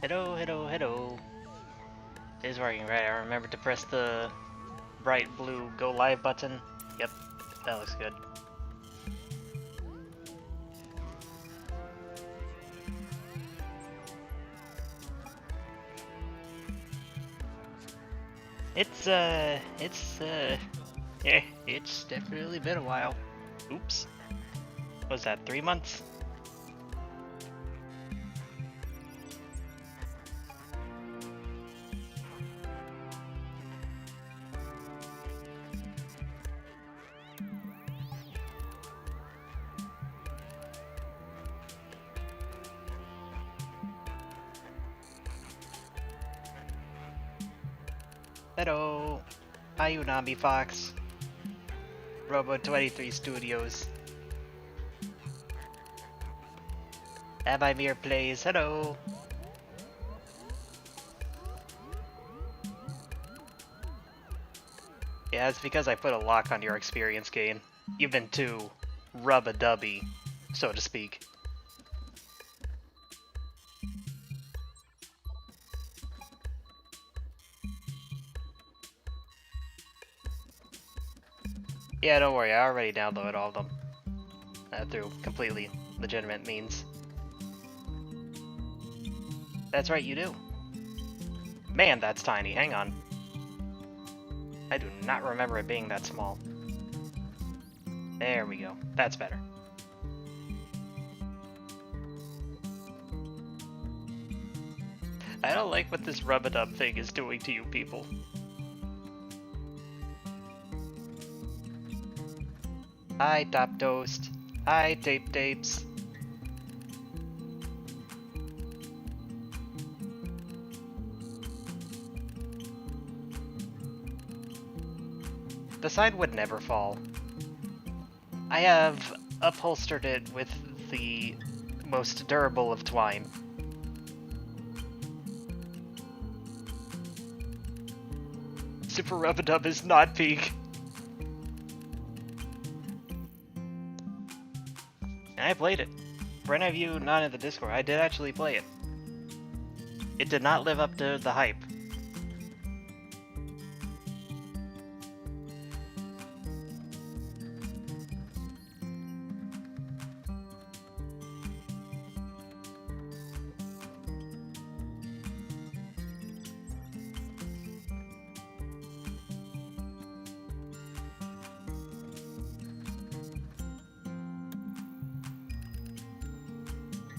Hello, hello, hello. It is working, right? I remembered to press the bright blue go live button. Yep, that looks good. Yeah, it's definitely been a while. Oops. What was that, 3 months? Hello. Hi, Unami Fox. Robo23 Studios. Abimir Plays. Hello. Yeah, it's because I put a lock on your experience gain. You've been too rub-a-dubby, so to speak. Yeah, don't worry, I already downloaded all of them. Through completely legitimate means. That's right, you do. Man, that's tiny. Hang on. I do not remember it being that small. There we go. That's better. I don't like what this rub-a-dub thing is doing to you people. Hi, Top Toast. Hi, Tape Tapes. The sign would never fall. I have upholstered it with the most durable of twine. Super Rub-a-Dub is not peak. And I played it. For any of you not in the Discord, I did actually play it. It did not live up to the hype.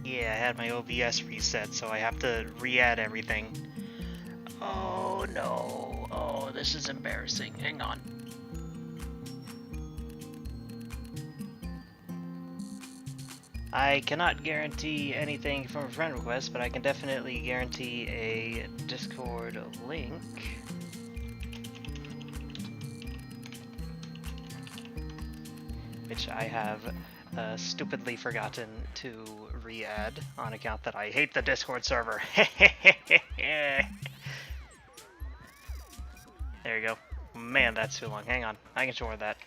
Yeah, I had my OBS reset, so I have to re-add everything. Oh no. Oh, this is embarrassing. Hang on. I cannot guarantee anything from a friend request, but I can definitely guarantee a Discord link. Which I have stupidly forgotten to re-add on account that I hate the Discord server. There you go. Man, that's too long. Hang on. I can short that.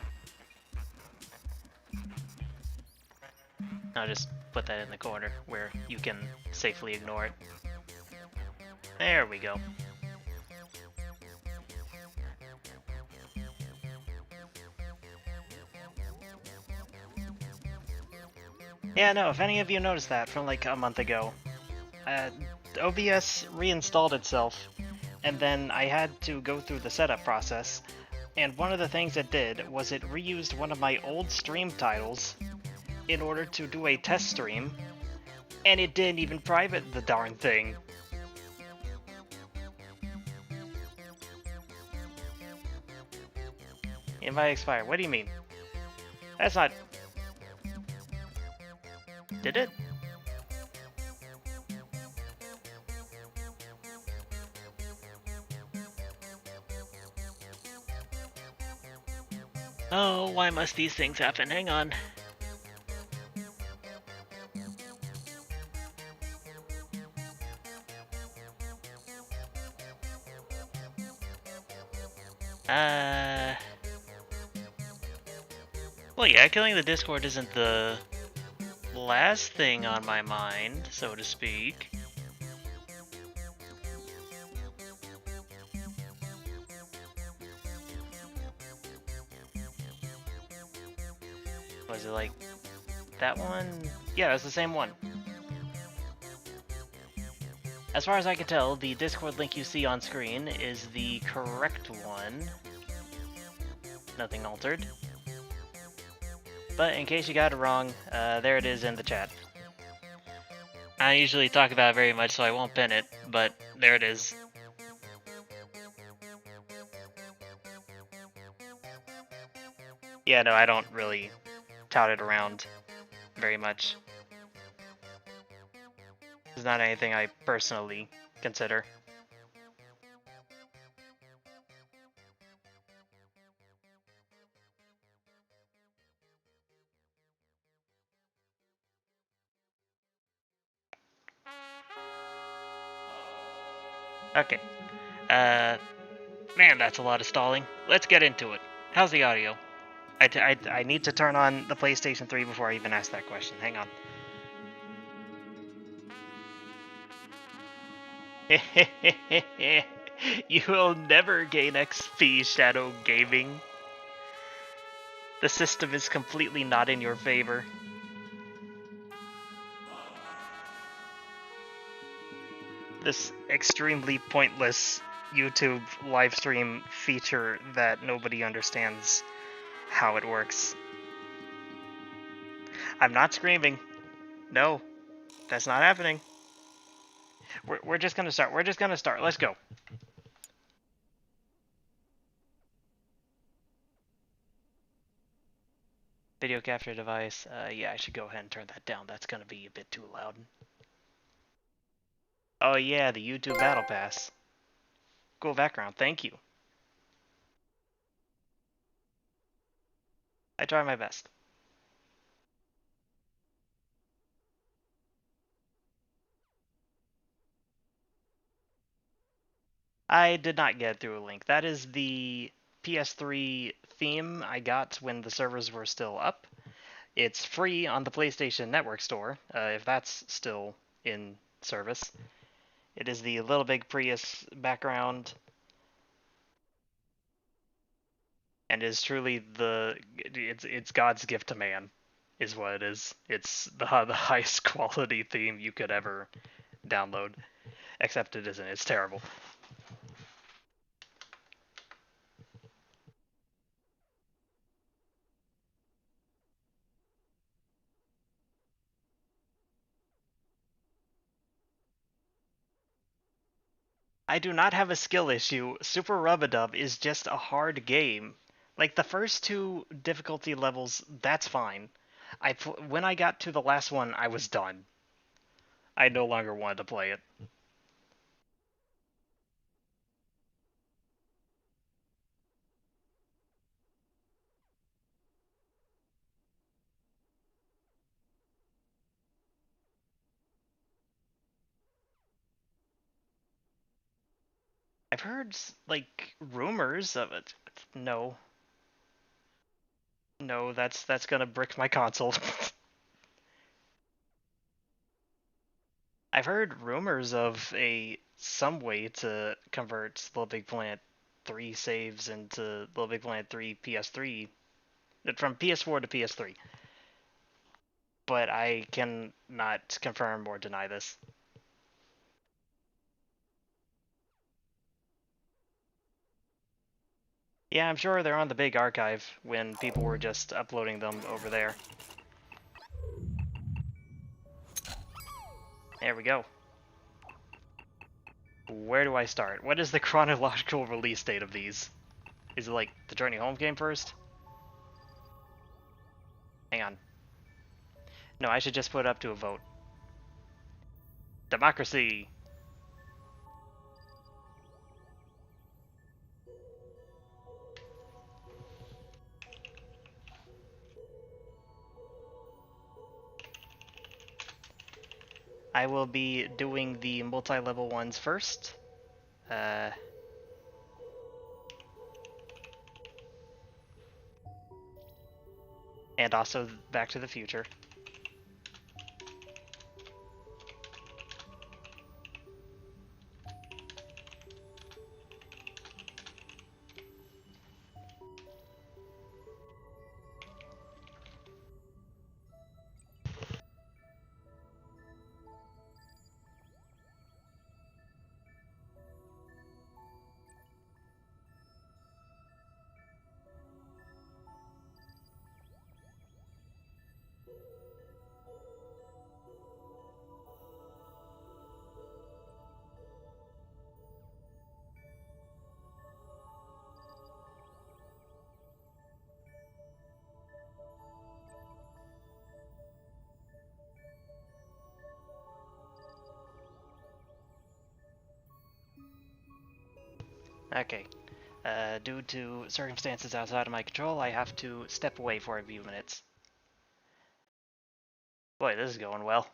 I'll just put that in the corner where you can safely ignore it. There we go. Yeah, no, if any of you noticed that from like a month ago, OBS reinstalled itself, and then I had to go through the setup process, and one of the things it did was it reused one of my old stream titles in order to do a test stream, and it didn't even private the darn thing. Invite expired. What do you mean? That's not... Did it? Oh, why must these things happen? Hang on. Well, yeah, killing the Discord isn't the last thing on my mind, so to speak. Was it like that one? Yeah, it was the same one. As far as I can tell, the Discord link you see on screen is the correct one. Nothing altered. But in case you got it wrong, there it is in the chat. I don't usually talk about it very much, so I won't pin it, but there it is. Yeah, no, I don't really tout it around very much. It's not anything I personally consider. Okay. Man, that's a lot of stalling. Let's get into it. How's the audio? I need to turn on the PlayStation 3 before I even ask that question. Hang on. You will never gain XP, Shadow Gaming. The system is completely not in your favor. This extremely pointless YouTube livestream feature that nobody understands how it works. I'm not screaming. No, that's not happening. We're just gonna start. We're just gonna start. Let's go. Video capture device. Yeah, I should go ahead and turn that down. That's gonna be a bit too loud. Oh yeah, the YouTube Battle Pass. Cool background. Thank you. I try my best. I did not get through a link. That is the PS3 theme I got when the servers were still up. It's free on the PlayStation Network store, if that's still in service. It is the Little Big Prius background, and is truly it's God's gift to man, is what it is. It's the highest quality theme you could ever download, except it isn't. It's terrible. I do not have a skill issue. Super Rub-a-Dub is just a hard game. Like, the first two difficulty levels, that's fine. When I got to the last one, I was done. I no longer wanted to play it. I've heard, like, rumors of it. No. No, that's gonna brick my console. I've heard rumors of some way to convert Little Big Planet 3 saves into Little Big Planet 3 PS3, from PS4 to PS3. But I cannot confirm or deny this. Yeah, I'm sure they're on the big archive when people were just uploading them over there. There we go. Where do I start? What is the chronological release date of these? Is it like the Journey Home game first? Hang on. No, I should just put it up to a vote. Democracy! I will be doing the multi-level ones first. And also Back to the Future. Okay. Due to circumstances outside of my control, I have to step away for a few minutes. Boy, this is going well.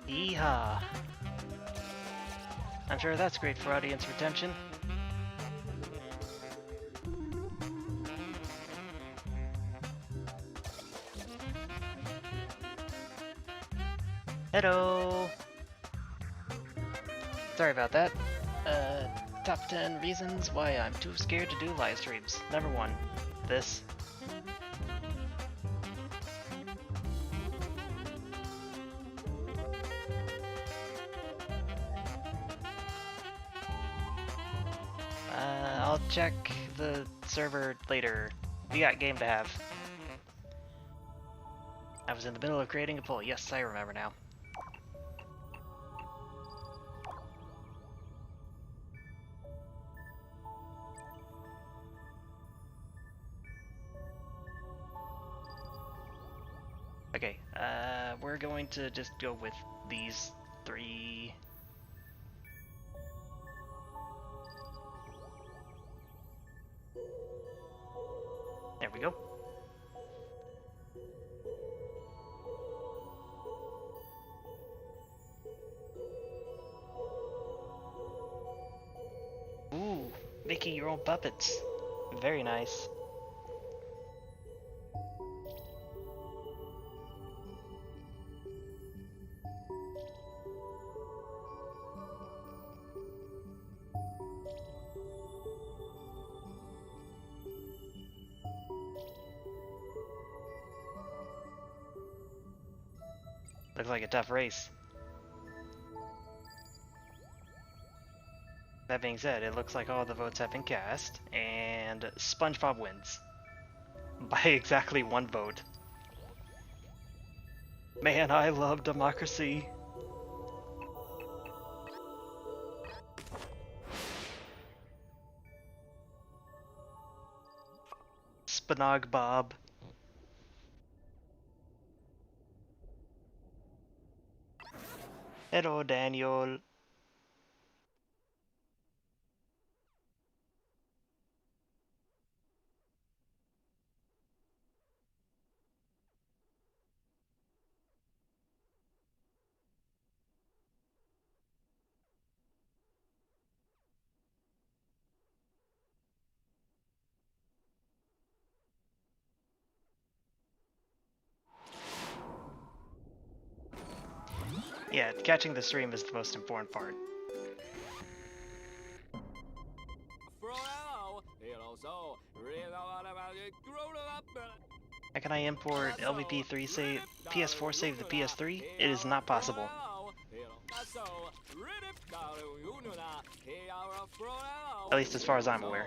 Yeehaw. I'm sure that's great for audience retention. Hello! Sorry about that. Top 10 reasons why I'm too scared to do live streams. Number 1, this. I'll check the server later. We got game to have. I was in the middle of creating a poll. Yes, I remember now. Okay, we're going to just go with these 3. There we go. Ooh, making your own puppets. Very nice. Looks like a tough race. That being said, it looks like all the votes have been cast, and SpongeBob wins. By exactly 1 vote. Man, I love democracy. Spanog Bob. Hello, Daniel. Yeah, catching the stream is the most important part. How can I import LVP3 save, PS4 save to PS3? It is not possible. At least as far as I'm aware.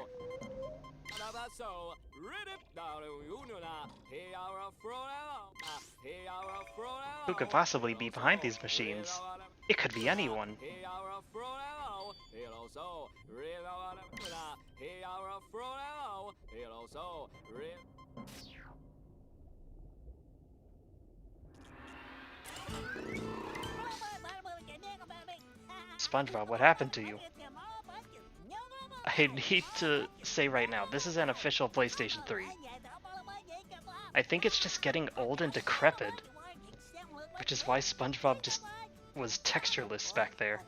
Who could possibly be behind these machines? It could be anyone. SpongeBob, what happened to you? I need to say right now, this is an official PlayStation 3. I think it's just getting old and decrepit, which is why SpongeBob just was textureless back there.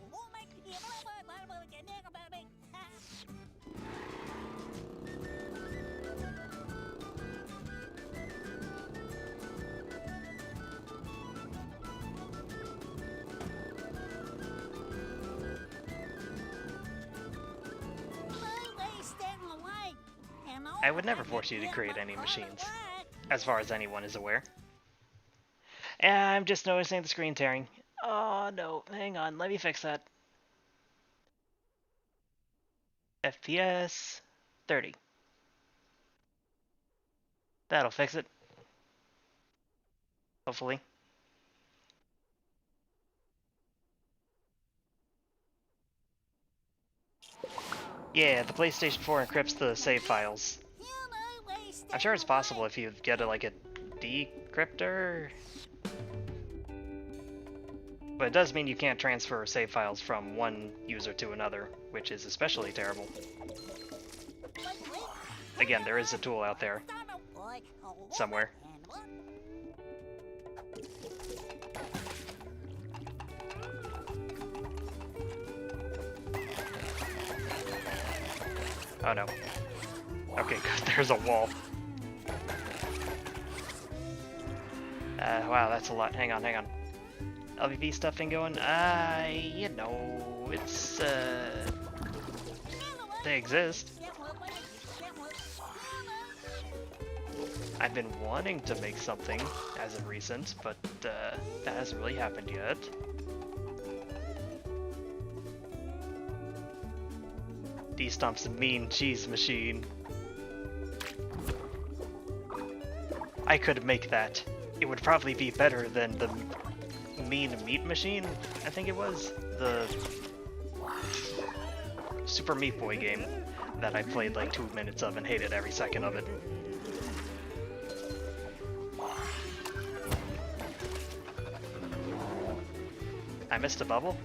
I would never force you to create any machines, as far as anyone is aware. And I'm just noticing the screen tearing. Oh no, hang on, let me fix that. FPS 30. That'll fix it. Hopefully. Yeah, the PlayStation 4 encrypts the save files. I'm sure it's possible if you get like a decryptor. But it does mean you can't transfer save files from one user to another, which is especially terrible. Again, there is a tool out there somewhere. Oh no. Okay, good. There's a wall. Wow, that's a lot. Hang on, hang on. LVP stuff been going? You know, it's, they exist. I've been wanting to make something as of recent, but, that hasn't really happened yet. D-Stomp's a mean cheese machine. I could make that. It would probably be better than the mean meat machine, I think it was. The Super Meat Boy game that I played like 2 minutes of and hated every second of it. I missed a bubble?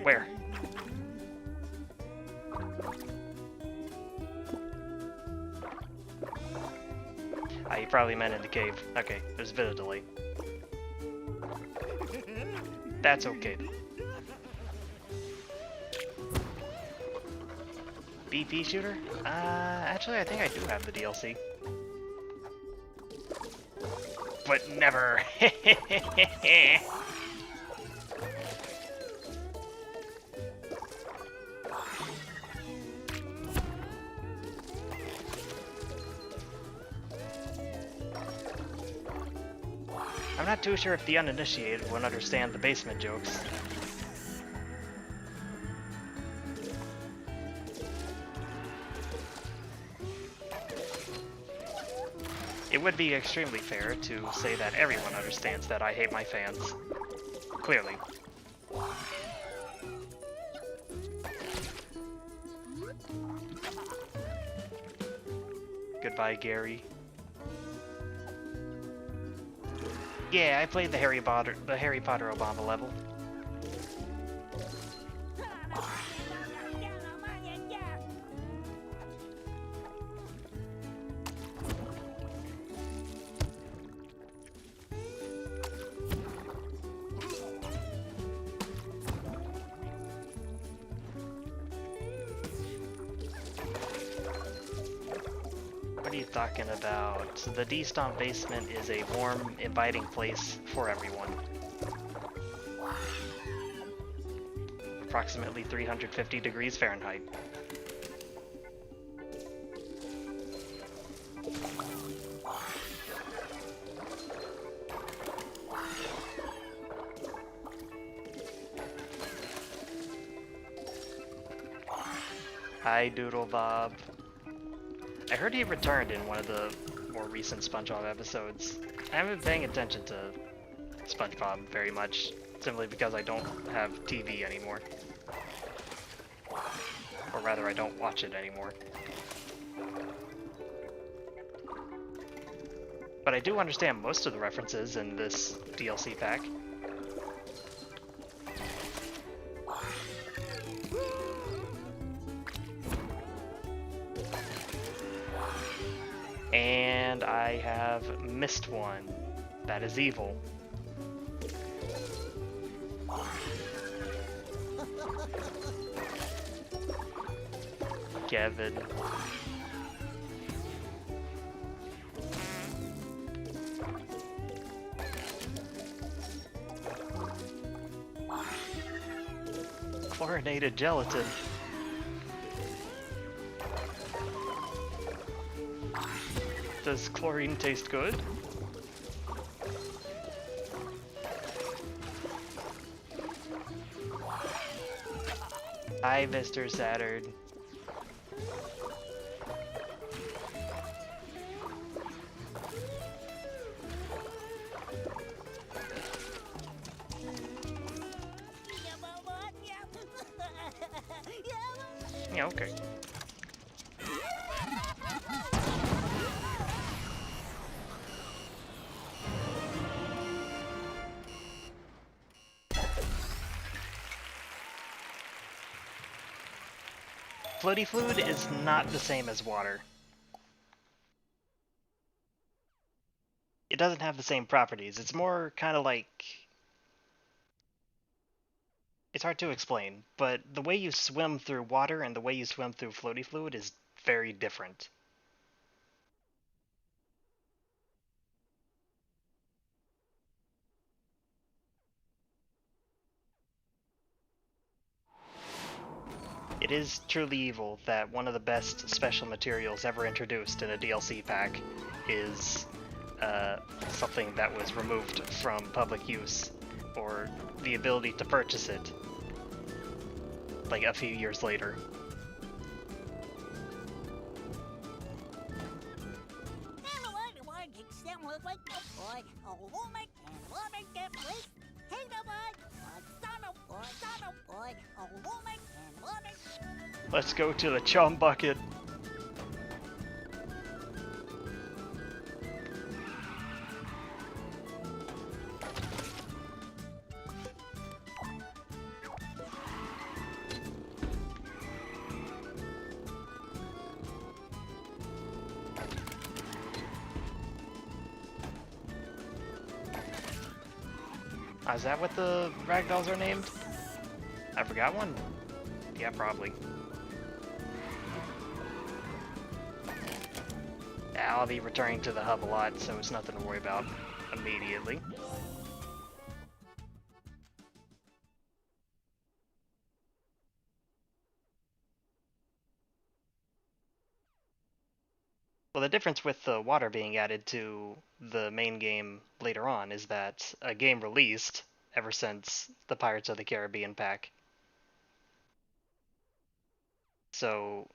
Where? You probably meant in the cave. Okay, there's a bit of delay. That's okay. BP shooter? Actually I think I do have the DLC. But never! I'm not too sure if the uninitiated would understand the basement jokes. It would be extremely fair to say that everyone understands that I hate my fans. Clearly. Goodbye, Gary. Yeah, I played the Harry Potter Obama level. What are you talking about? The D-Stomp basement is a warm, inviting place for everyone. Approximately 350 degrees Fahrenheit. Hi, Doodle Bob. I heard he returned in one of the more recent SpongeBob episodes. I haven't been paying attention to SpongeBob very much, simply because I don't have TV anymore. Or rather, I don't watch it anymore. But I do understand most of the references in this DLC pack. And I have missed one. That is evil. Kevin. Chlorinated gelatin. Does chlorine taste good? Hi, Mr. Saturn. Yeah, okay. Floaty fluid is not the same as water. It doesn't have the same properties. It's more kind of like... It's hard to explain, but the way you swim through water and the way you swim through floaty fluid is very different. It is truly evil that one of the best special materials ever introduced in a DLC pack is something that was removed from public use, or the ability to purchase it, like a few years later. Let's go to the chum bucket. Is that what the ragdolls are named? I forgot one? Yeah, probably. Yeah, I'll be returning to the hub a lot, so it's nothing to worry about immediately. Well, the difference with the water being added to the main game later on is that a game released ever since the Pirates of the Caribbean pack. So,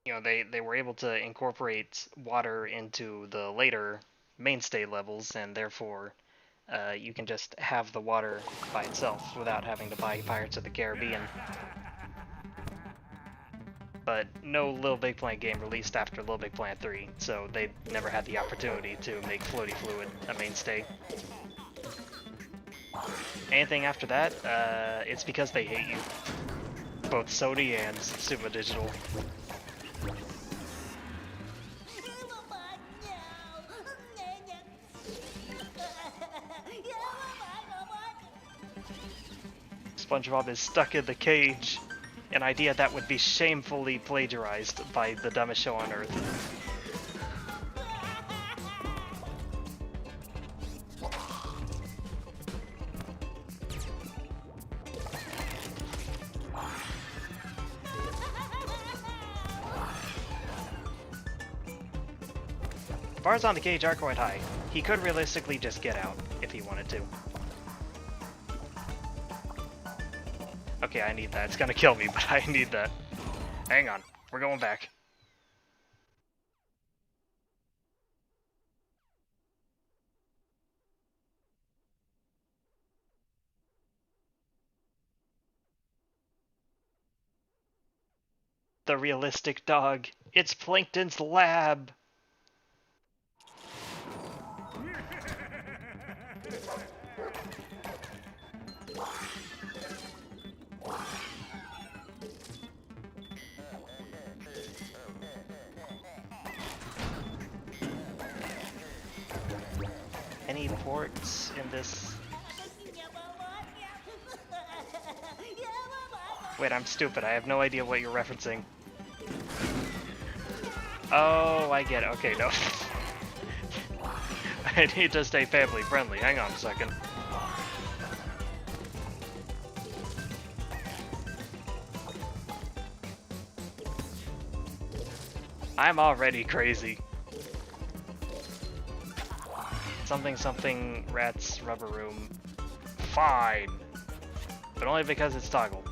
you know, they were able to incorporate water into the later mainstay levels, and therefore you can just have the water by itself without having to buy Pirates of the Caribbean. But no LittleBigPlanet game released after LittleBigPlanet 3, so they never had the opportunity to make Floaty Fluid a mainstay. Anything after that, it's because they hate you. Both Sony and Sumo Digital. SpongeBob is stuck in the cage. An idea that would be shamefully plagiarized by the dumbest show on Earth. Bars on the cage are quite high. He could realistically just get out if he wanted to. Okay, I need that. It's gonna kill me, but I need that. Hang on. We're going back. The realistic dog. It's Plankton's lab! Any ports in this? Wait, I'm stupid. I have no idea what you're referencing. Oh, I get it. Okay, no. I need to stay family friendly. Hang on a second. I'm already crazy. Something rats rubber room. Fine. But only because it's toggle.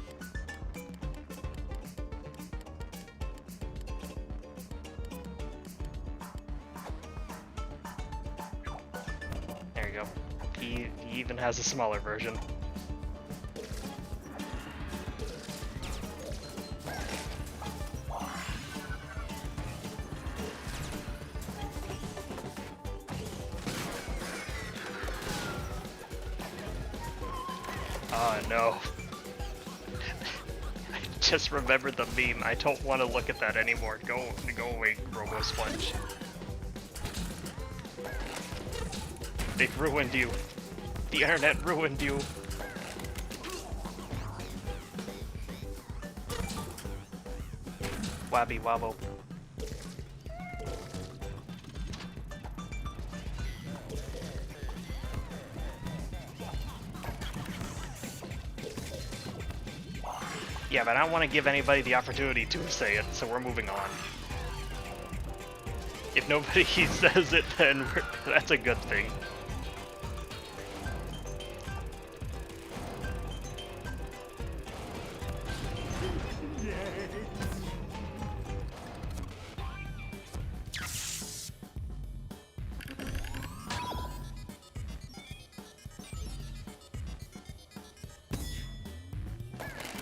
There you go. He even has a smaller version. Oh no. I just remembered the meme. I don't want to look at that anymore. Go away, Robo Sponge. They've ruined you. The internet ruined you. Wabby wobble. Yeah, but I don't want to give anybody the opportunity to say it, so we're moving on. If nobody says it, then that's a good thing.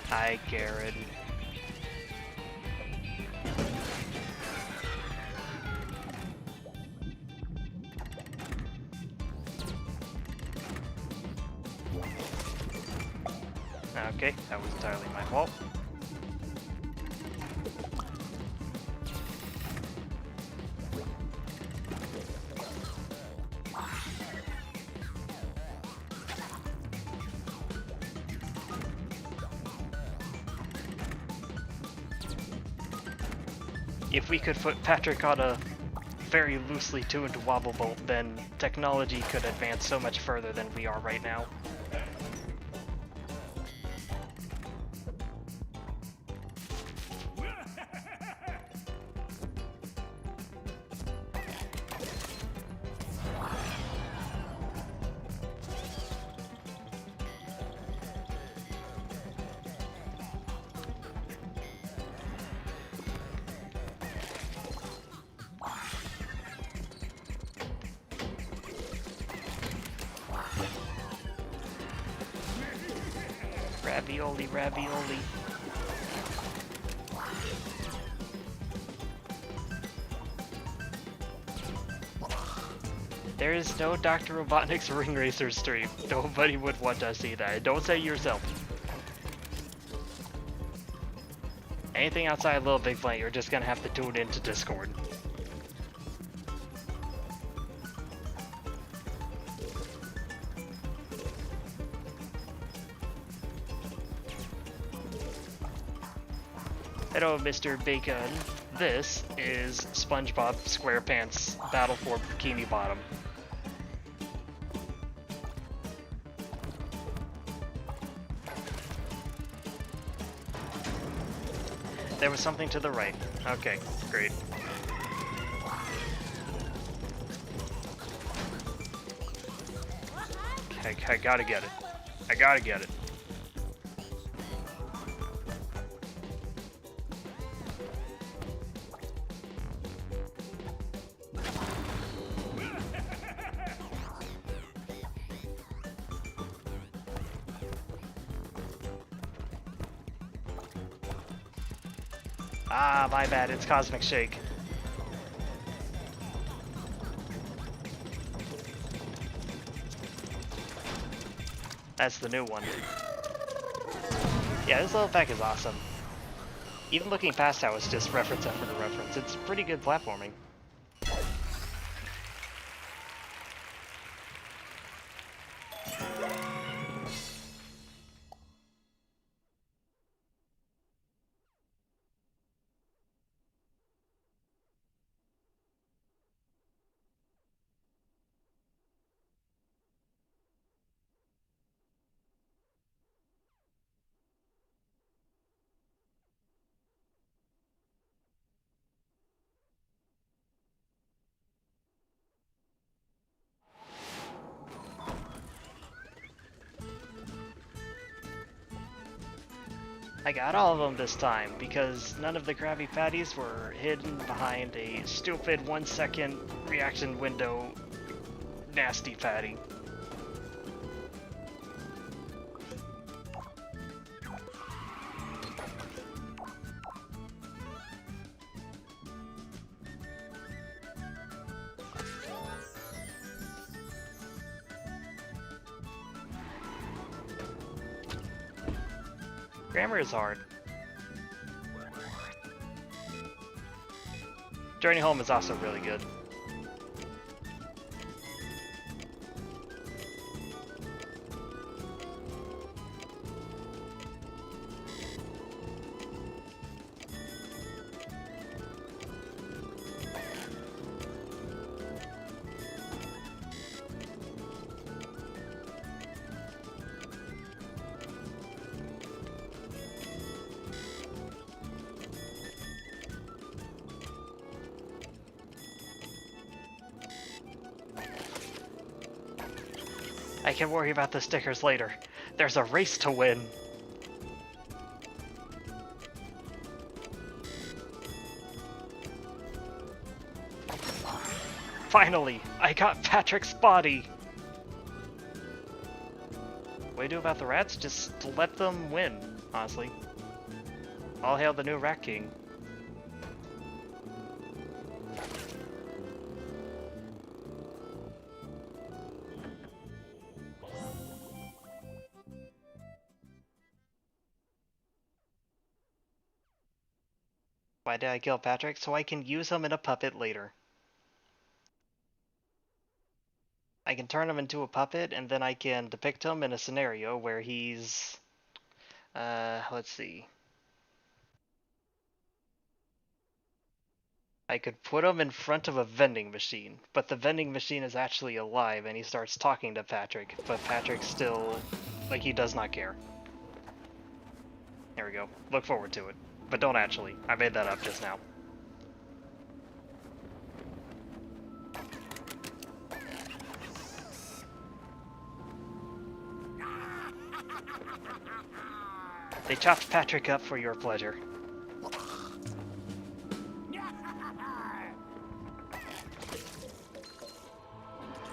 Hi, Garrett. Okay, that was entirely my fault. If we could put Patrick on a very loosely tuned wobble bolt, then technology could advance so much further than we are right now. Ravioli, ravioli. There is no Dr. Robotnik's Ring Racer stream. Nobody would want to see that. Don't say yourself. Anything outside LittleBigPlanet, you're just gonna have to tune into Discord. Hello, Mr. Bacon. This is SpongeBob SquarePants Battle for Bikini Bottom. There was something to the right. Okay, great. I gotta get it. I gotta get it. Ah, my bad, it's Cosmic Shake. That's the new one. Yeah, this level pack is awesome. Even looking past how it's just reference after reference, it's pretty good platforming. I got all of them this time, because none of the Krabby Patties were hidden behind a stupid 1-second reaction window nasty patty. Grammar is hard. Journey Home is also really good. I can worry about the stickers later. There's a race to win. Finally, I got Patrick's body! What do you do about the rats? Just let them win, honestly. All hail the new Rat King. Why did I kill Patrick? So I can use him in a puppet later. I can turn him into a puppet, and then I can depict him in a scenario where he's... let's see. I could put him in front of a vending machine, but the vending machine is actually alive, and he starts talking to Patrick, but Patrick still... like, he does not care. There we go. Look forward to it. But don't actually. I made that up just now. They chopped Patrick up for your pleasure.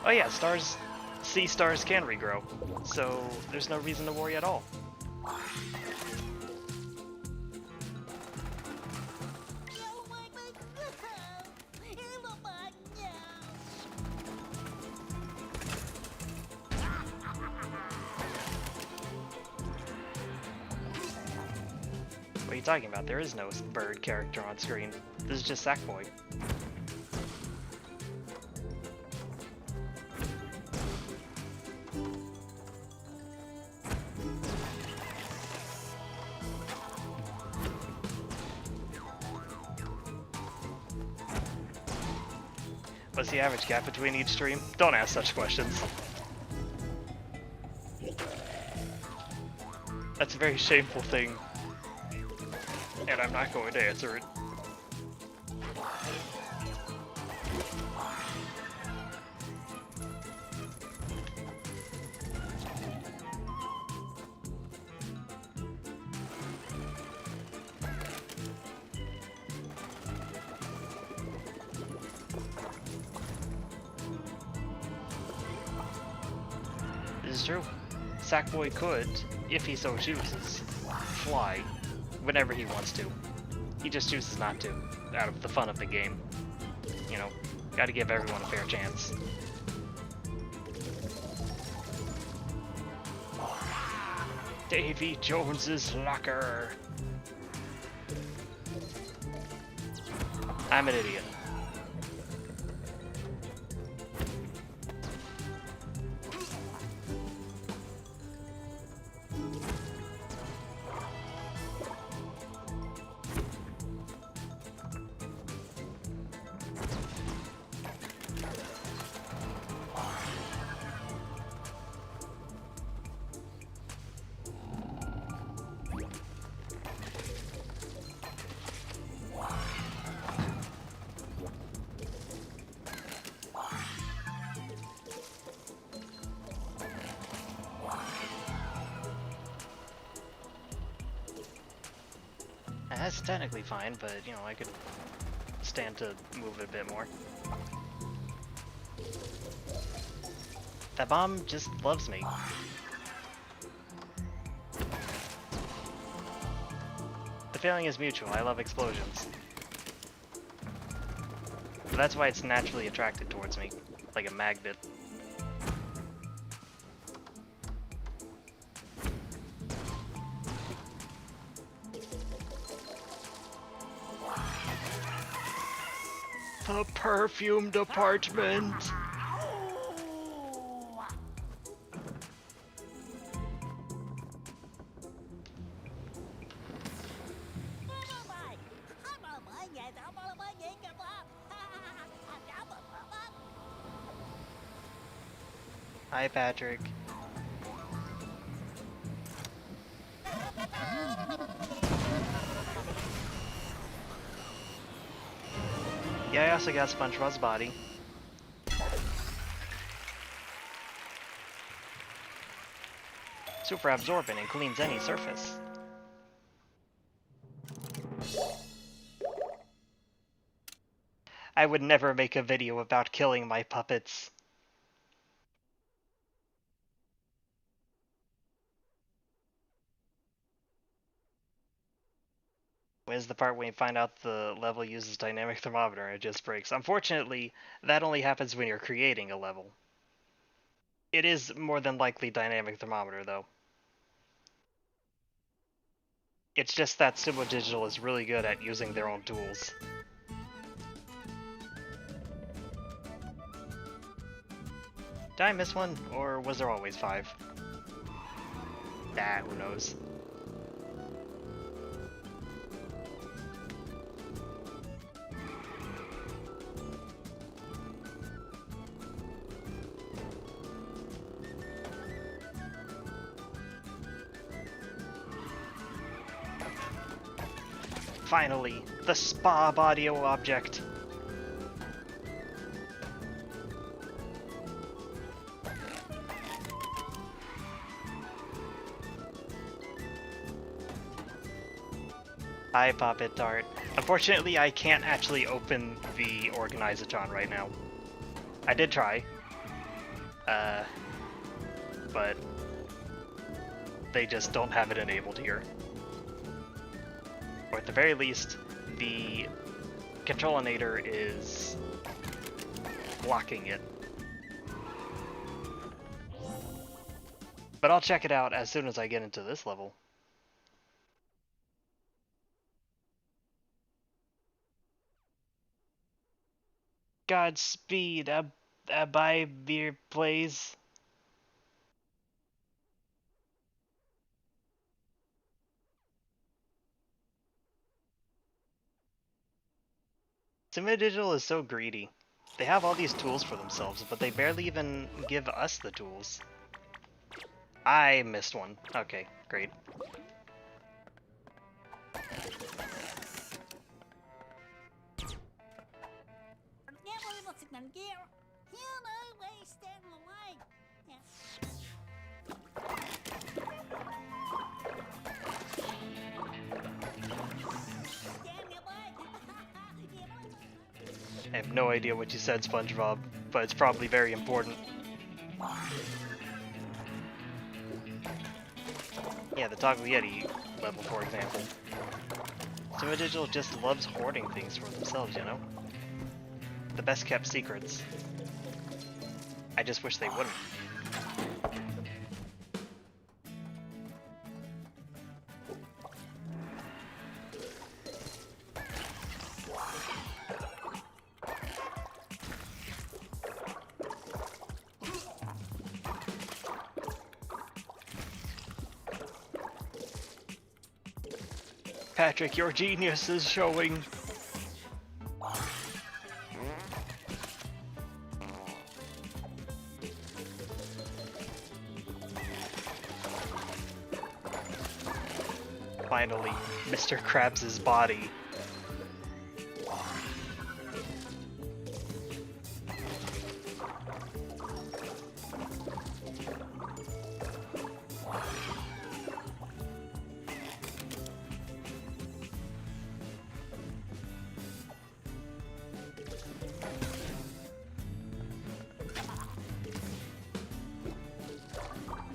Oh yeah, stars, sea stars can regrow, so there's no reason to worry at all. What are you talking about? There is no bird character on screen. This is just Sackboy. What's the average gap between each stream? Don't ask such questions. That's a very shameful thing. And I'm not going to answer it. This is true. Sackboy could, if he so chooses, fly whenever he wants to. He just chooses not to, out of the fun of the game. You know, gotta give everyone a fair chance. Davy Jones's locker. I'm an idiot. That's technically fine, but, you know, I could stand to move it a bit more. That bomb just loves me. The feeling is mutual. I love explosions. But that's why it's naturally attracted towards me, like a magnet. The perfume department! Hi, Patrick. Yeah, I also got SpongeBob's body. super absorbent and cleans any surface. I would never make a video about killing my puppets. Where's the part when you find out the level uses dynamic thermometer and it just breaks? Unfortunately, that only happens when you're creating a level. It is more than likely dynamic thermometer, though. It's just that Sumo Digital is really good at using their own tools. Did I miss one, or was there always 5? Ah, who knows. Finally, the spa audio object. Hi, Puppet Tart. Unfortunately, I can't actually open the Organizatron right now. I did try. But they just don't have it enabled here. Or at the very least, the controlinator is blocking it. But I'll check it out as soon as I get into this level. Godspeed, buy beer, please. Sumo Digital is so greedy. They have all these tools for themselves, but they barely even give us the tools. I missed one. Okay, great. I have no idea what you said, SpongeBob, but it's probably very important. Yeah, the Toggle Yeti level, for example. Sumo Digital just loves hoarding things for themselves, you know? The best kept secrets. I just wish they wouldn't. Patrick, your genius is showing. Finally, Mr. Krabs' body.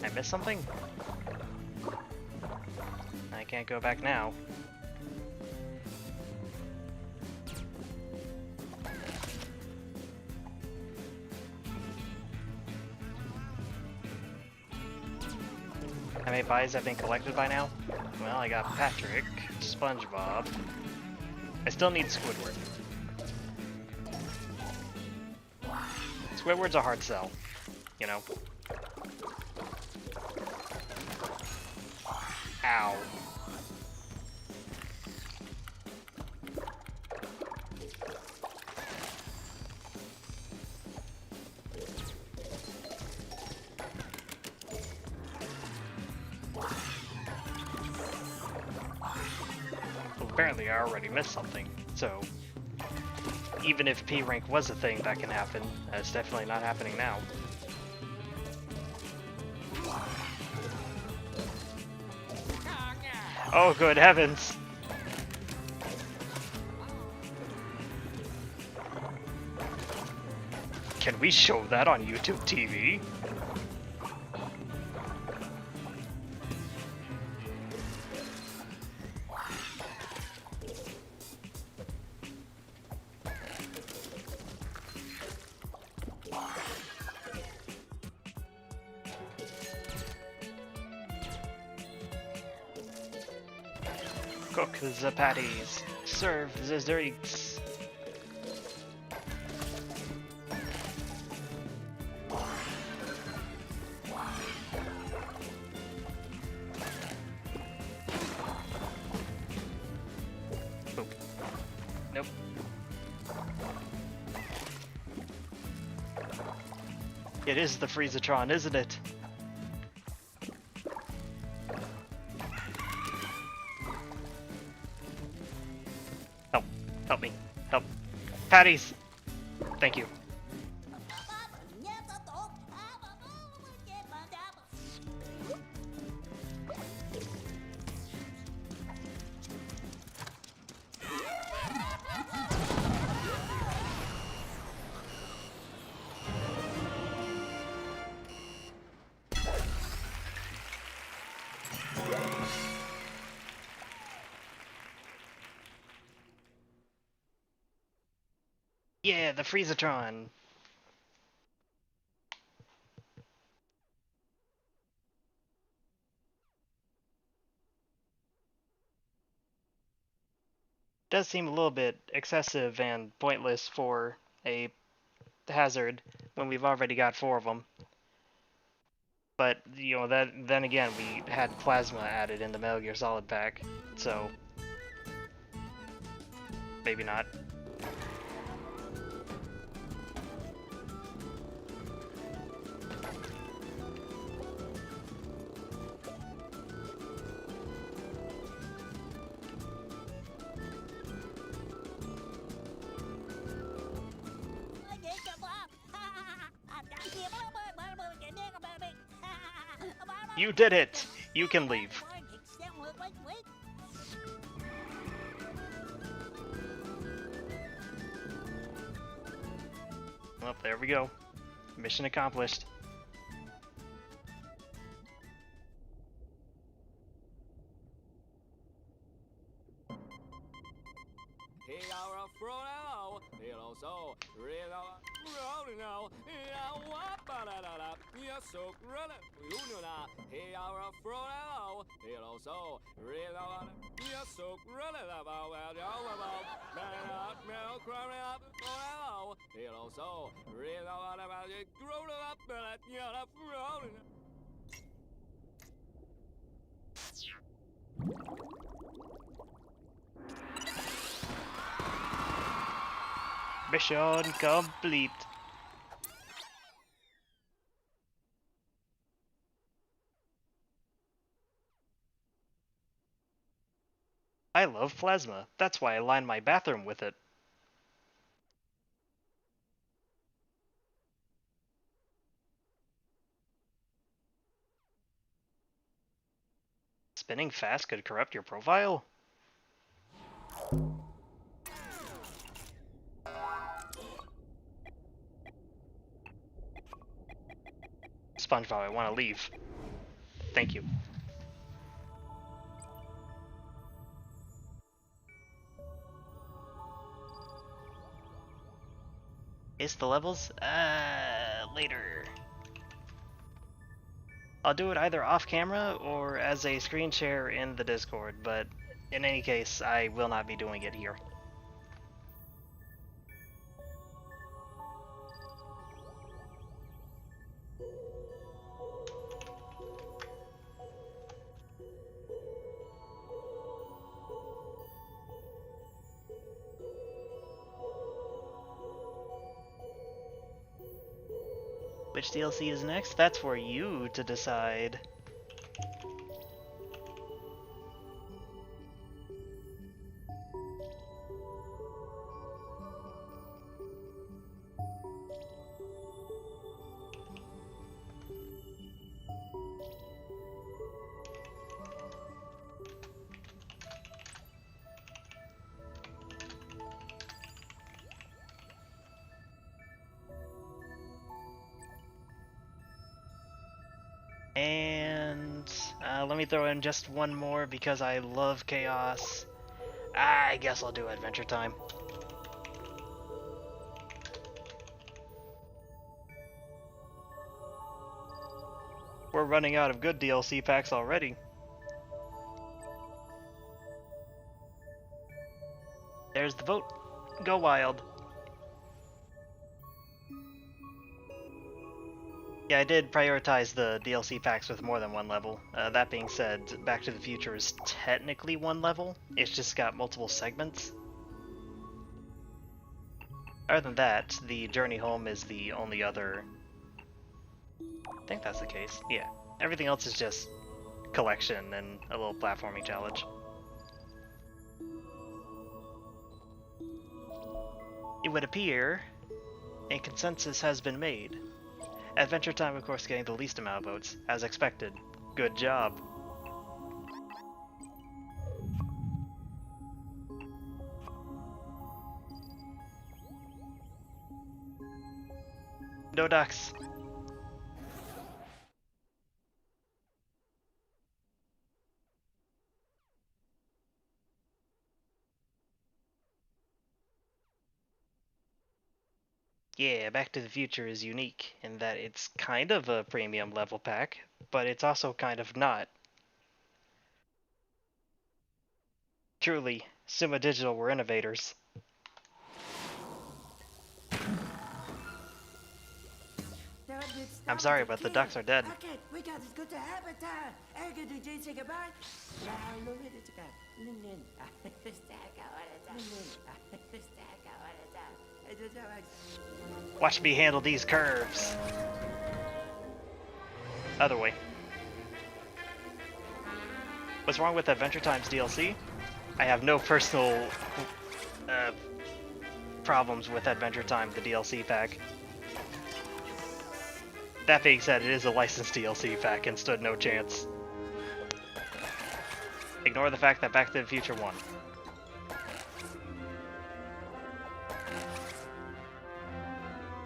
I missed something? I can't go back now. How many buys have been collected by now? Well, I got Patrick, SpongeBob. I still need Squidward. Squidward's a hard sell, you know. Ow. Well, apparently I already missed something, so even if P rank was a thing that can happen, it's definitely not happening now. Oh, good heavens. Can we show that on YouTube TV? Cook the patties. Serve the drinks. Boop. Nope. It is the Freezatron, isn't it? Help. Help me. Help. Patties! Thank you. Yeah, the Freezatron. Does seem a little bit excessive and pointless for a hazard when we've already got 4 of them. But, you know, then again, we had plasma added in the Metal Gear Solid pack, so maybe not. You did it! You can leave. Well, there we go. Mission accomplished. Mission complete. I love plasma. That's why I line my bathroom with it. Spinning fast could corrupt your profile? SpongeBob, I want to leave. Thank you. Ace the levels? Later. I'll do it either off camera or as a screen share in the Discord, but in any case, I will not be doing it here. Which DLC is next? That's for you to decide. And let me throw in just one more because I love chaos. I guess I'll do Adventure Time. We're running out of good DLC packs already. There's the vote. Go wild. Yeah, I did prioritize the DLC packs with more than one level. That being said, Back to the Future is technically one level. It's just got multiple segments. Other than that, the Journey Home is the only other... I think that's the case. Yeah. Everything else is just collection and a little platforming challenge. It would appear a consensus has been made. Adventure Time, of course, getting the least amount of votes, as expected. Good job. No ducks. Yeah, Back to the Future is unique in that it's kind of a premium level pack, but it's also kind of not. Truly, Suma Digital were innovators. I'm sorry, but the ducks are dead. Watch me handle these curves. Other way. What's wrong with Adventure Time's DLC? I have no personal problems with Adventure Time, the DLC pack. That being said, it is a licensed DLC pack and stood no chance. Ignore the fact that Back to the Future won.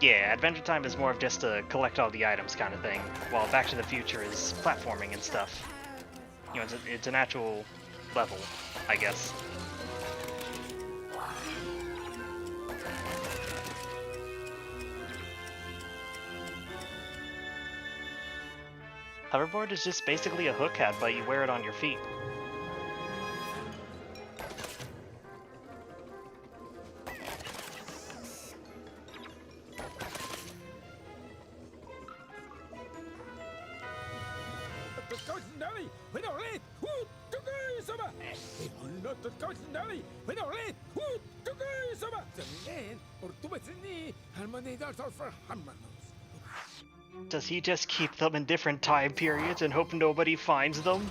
Yeah, Adventure Time is more of just a collect all the items kind of thing, while Back to the Future is platforming and stuff. You know, it's an actual level, I guess. Hoverboard is just basically a hook hat, but you wear it on your feet. Does he just keep them in different time periods and hope nobody finds them?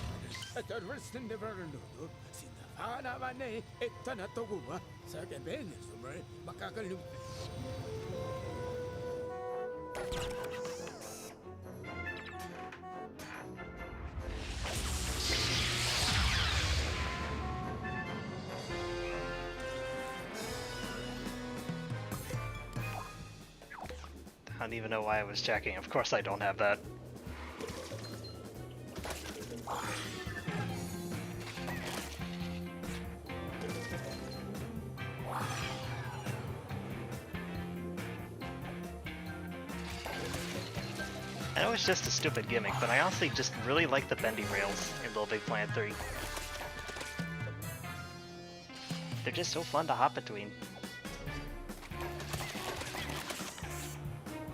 I don't even know why I was checking. Of course I don't have that. I know it's just a stupid gimmick, but I honestly just really like the bendy rails in LittleBigPlanet 3. They're just so fun to hop between.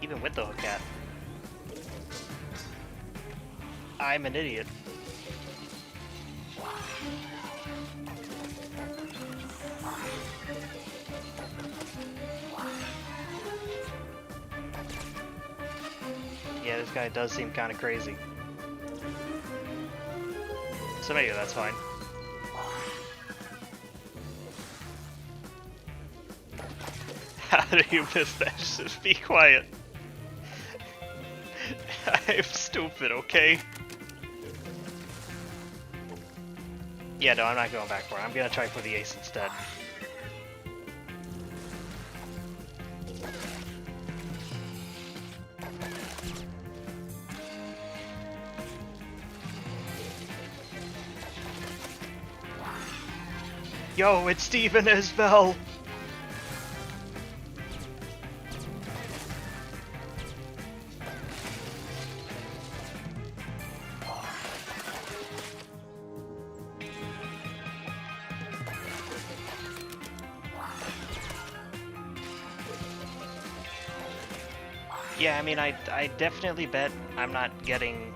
Even with the hook hat. I'm an idiot. Yeah, this guy does seem kind of crazy. So maybe that's fine. How do you miss that? Just be quiet. I'm stupid, okay? Yeah, no, I'm not going back for it. I'm gonna try for the ace instead. Yo, it's Steven Isbell! Yeah, I mean, I definitely bet I'm not getting...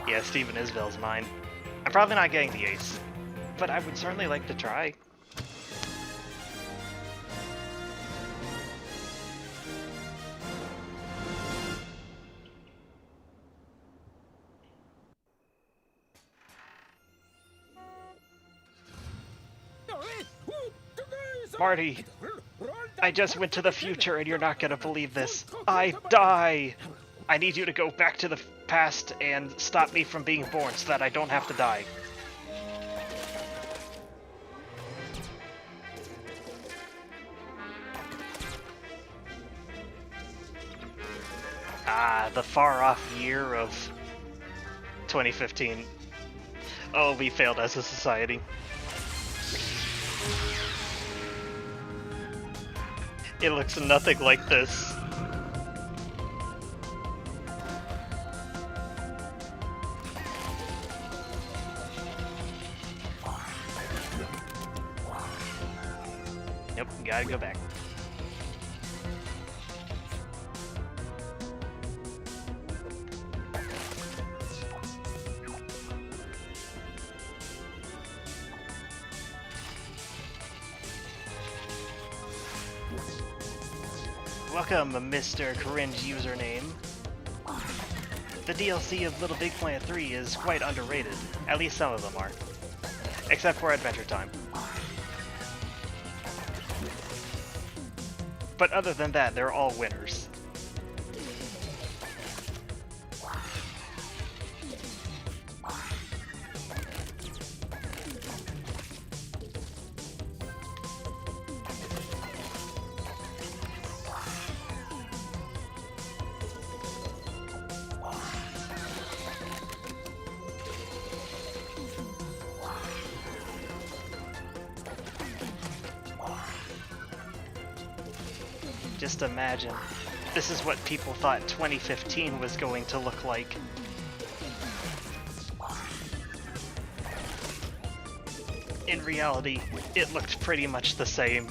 Yeah, Steven Isbell's mine. I'm probably not getting the ace, but I would certainly like to try. Marty, I just went to the future and you're not gonna believe this. I die! I need you to go back to the past and stop me from being born so that I don't have to die. Ah, the far-off year of 2015. Oh, we failed as a society. It looks nothing like this. Nope, gotta go back. Welcome, Mr. Cringe username. The DLC of LittleBigPlanet 3 is quite underrated. At least some of them are. Except for Adventure Time. But other than that, they're all winners. Just imagine. This is what people thought 2015 was going to look like. In reality, it looked pretty much the same.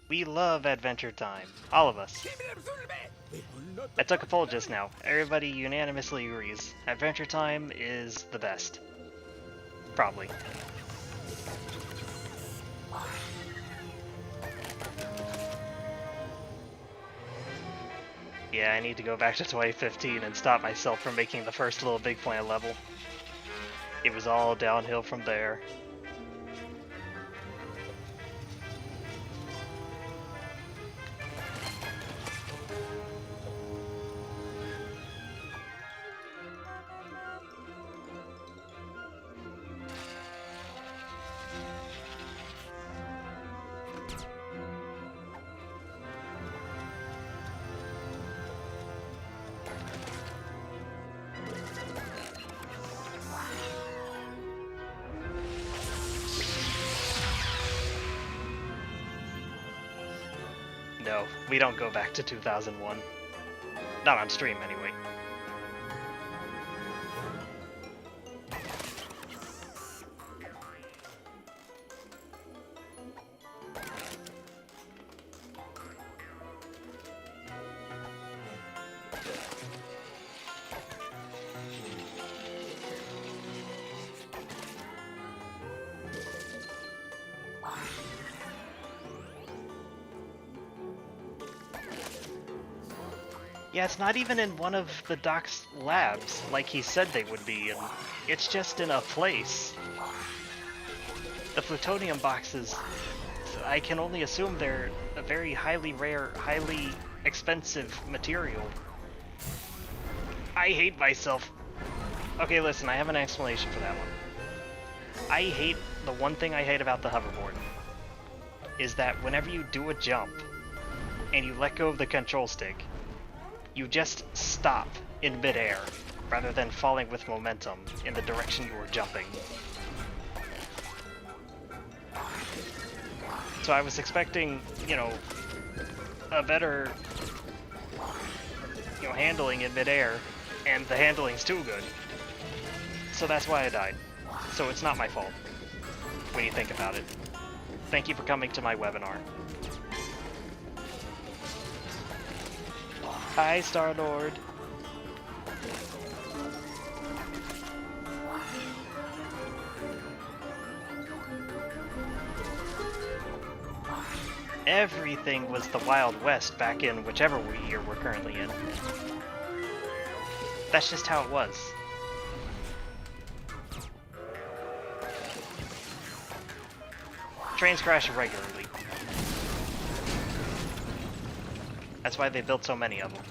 We love Adventure Time. All of us. I took a poll just now. Everybody unanimously agrees. Adventure Time is the best. Probably. Yeah, I need to go back to 2015 and stop myself from making the first LittleBigPlanet level. It was all downhill from there. No, we don't go back to 2001. Not on stream, anyway. Yeah, it's not even in one of the Doc's labs, like he said they would be, and it's just in a place. The plutonium boxes I can only assume they're a very highly rare, highly expensive material. I hate myself. Okay, listen, I have an explanation for that one. The one thing I hate about the hoverboard is that whenever you do a jump and you let go of the control stick, you just stop in midair rather than falling with momentum in the direction you were jumping. So I was expecting, you know, a better, handling in midair, and the handling's too good. So that's why I died. So it's not my fault, when you think about it. Thank you for coming to my webinar. Hi, Star-Lord. Everything was the Wild West back in whichever year we're currently in. That's just how it was. Trains crash regularly. That's why they built so many of them.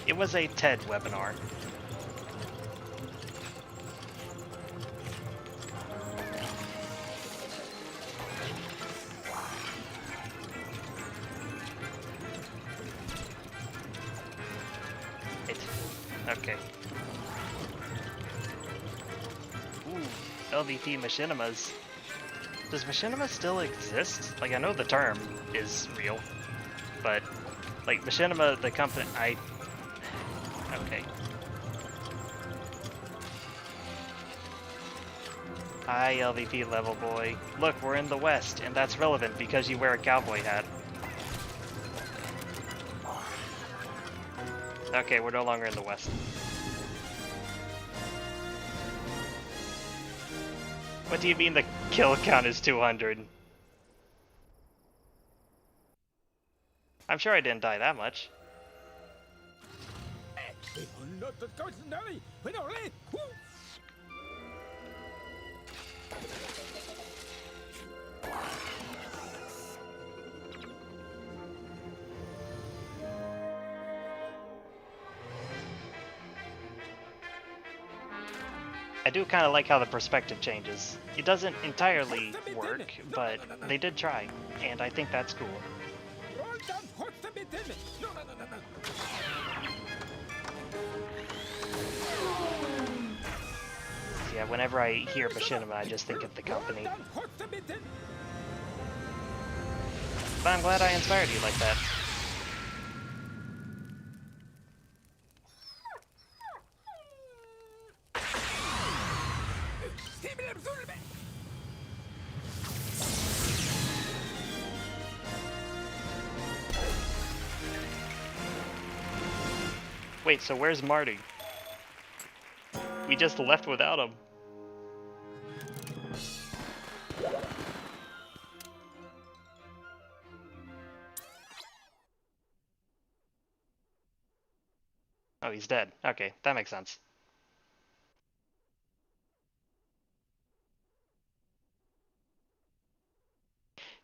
It was a TED webinar. Okay. Ooh, LVP Machinimas. Does Machinima still exist? Like, I know the term is real, but, like, Machinima, the company, okay. Hi, LVP Level Boy. Look, we're in the West, and that's relevant because you wear a cowboy hat. Okay, we're no longer in the West. What do you mean the kill count is 200? I'm sure I didn't die that much. I do kind of like how the perspective changes. It doesn't entirely work, but they did try, and I think that's cool. Yeah, whenever I hear Machinima, I just think of the company. But I'm glad I inspired you like that. Wait, so where's Marty? We just left without him. Oh, he's dead. Okay, that makes sense.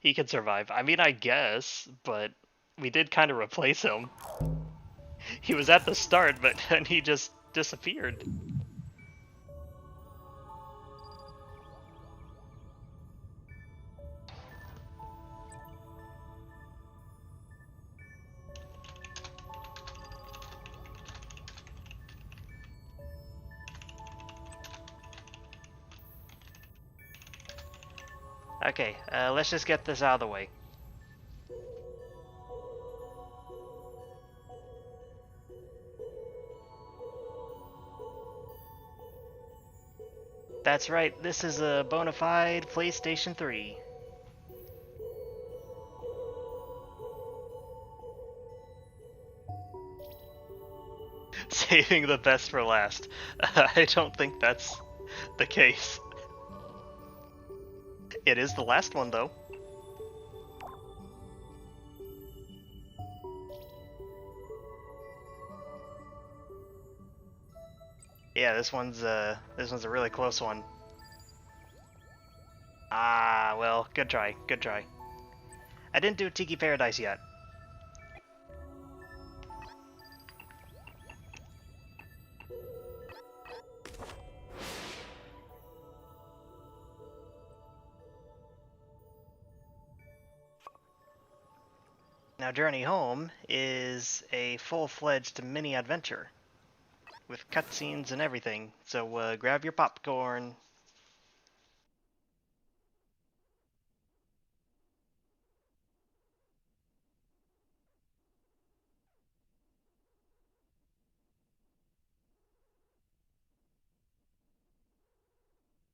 He could survive. I mean, I guess, but we did kind of replace him. He was at the start, but then he just disappeared. Okay, let's just get this out of the way. That's right, this is a bona fide PlayStation 3. Saving the best for last. I don't think that's the case. It is the last one, though. Yeah, this one's a really close one. Ah, well, good try, good try. I didn't do Tiki Paradise yet. Now, Journey Home is a full-fledged mini-adventure with cutscenes and everything, so grab your popcorn.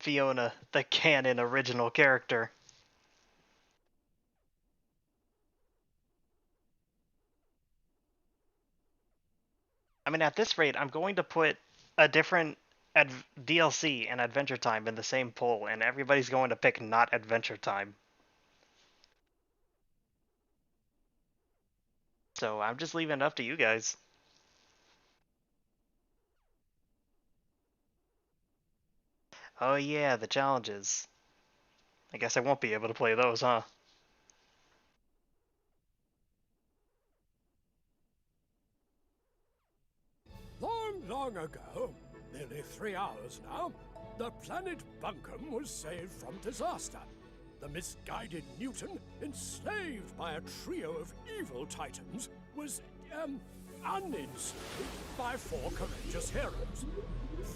Fiona, the canon original character. I mean, at this rate, I'm going to put a different DLC and Adventure Time in the same poll, and everybody's going to pick not Adventure Time. So I'm just leaving it up to you guys. Oh yeah, the challenges. I guess I won't be able to play those, huh? Long ago, nearly 3 hours now, the planet Bunkum was saved from disaster. The misguided Newton, enslaved by a trio of evil titans, was, unenslaved by 4 courageous heroes.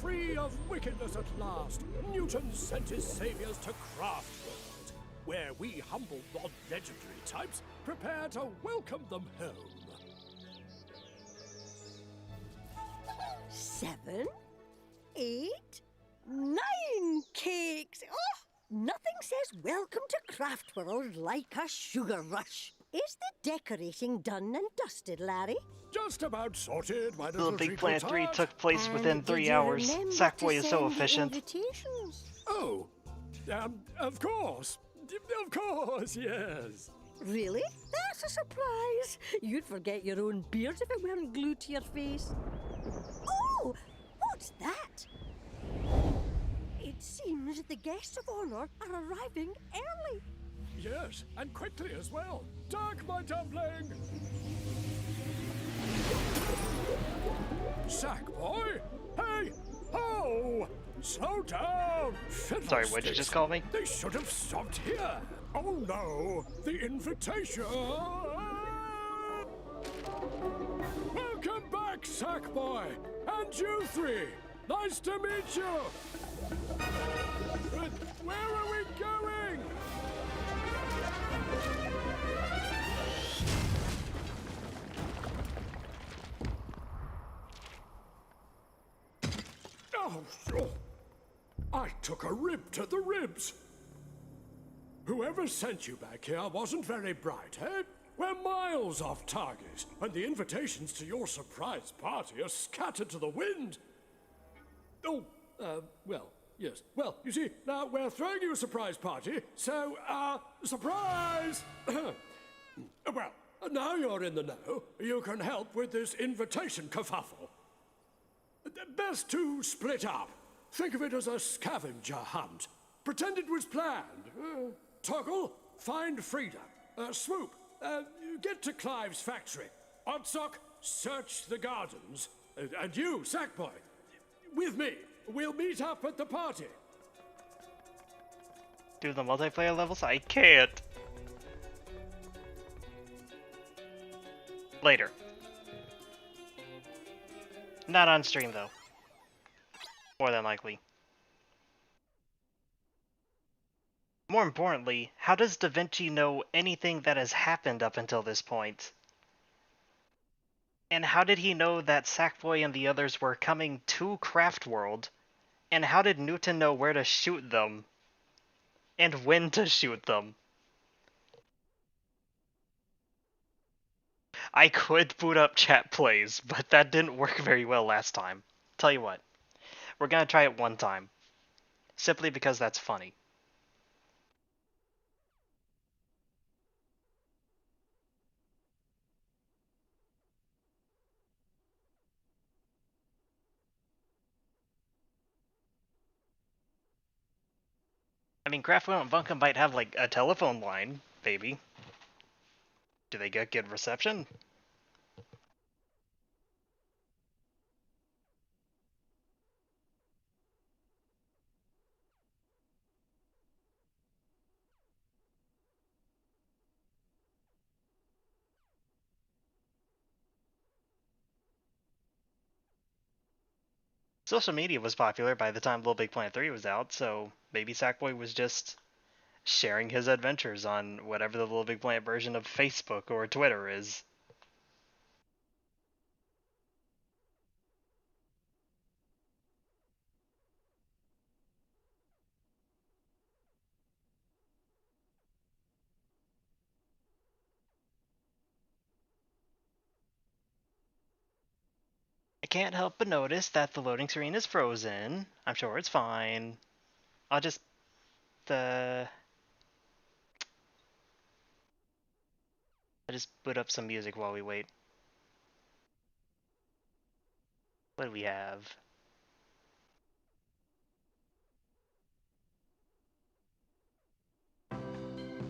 Free of wickedness at last, Newton sent his saviors to Craftworld, where we humble non-legendary types prepare to welcome them home. 7, 8, 9 cakes. Oh, nothing says welcome to Craftworld like a sugar rush. Is the decorating done and dusted, Larry? Just about sorted, my little LittleBigPlanet 3 treacle took place And within did 3 you hours. remember Sackboy to is so send the efficient. invitations? Oh, of course. Of course, yes. Really? That's a surprise. You'd forget your own beard if it weren't glued to your face. Oh, what's that? It seems the guests of honor are arriving early. Yes, and quickly as well. Duck, my dumpling! Sackboy? Hey! Oh! Slow down! Sorry, what'd you just call me? They should have stopped here! Oh no! The invitation! Welcome back, Sackboy! And you 3! Nice to meet you! But where are we going? Oh, I took a rib to the ribs. Whoever sent you back here wasn't very bright, eh? We're miles off target, and the invitations to your surprise party are scattered to the wind. Oh, well, yes. Well, you see, now we're throwing you a surprise party, so, surprise! Well, now you're in the know, you can help with this invitation kerfuffle. Best to split up. Think of it as a scavenger hunt. Pretend it was planned. Toggle, find Frida. Swoop, get to Clive's factory. Oddsock, search the gardens. And you, Sackboy, with me. We'll meet up at the party. Do the multiplayer levels? I can't. Later. Not on stream, though. More than likely. More importantly, how does Da Vinci know anything that has happened up until this point? And how did he know that Sackboy and the others were coming to Craftworld? And how did Newton know where to shoot them? And when to shoot them? I could boot up chat plays, but that didn't work very well last time. Tell you what, we're gonna try it one time. Simply because that's funny. I mean, Craftwell and Bunkum might have, like, a telephone line, maybe. Do they get good reception? Social media was popular by the time LittleBigPlanet 3 was out, so maybe Sackboy was just sharing his adventures on whatever the LittleBigPlanet version of Facebook or Twitter is. I can't help but notice that the loading screen is frozen. I'm sure it's fine. I'll just, I'll just boot up some music while we wait. What do we have?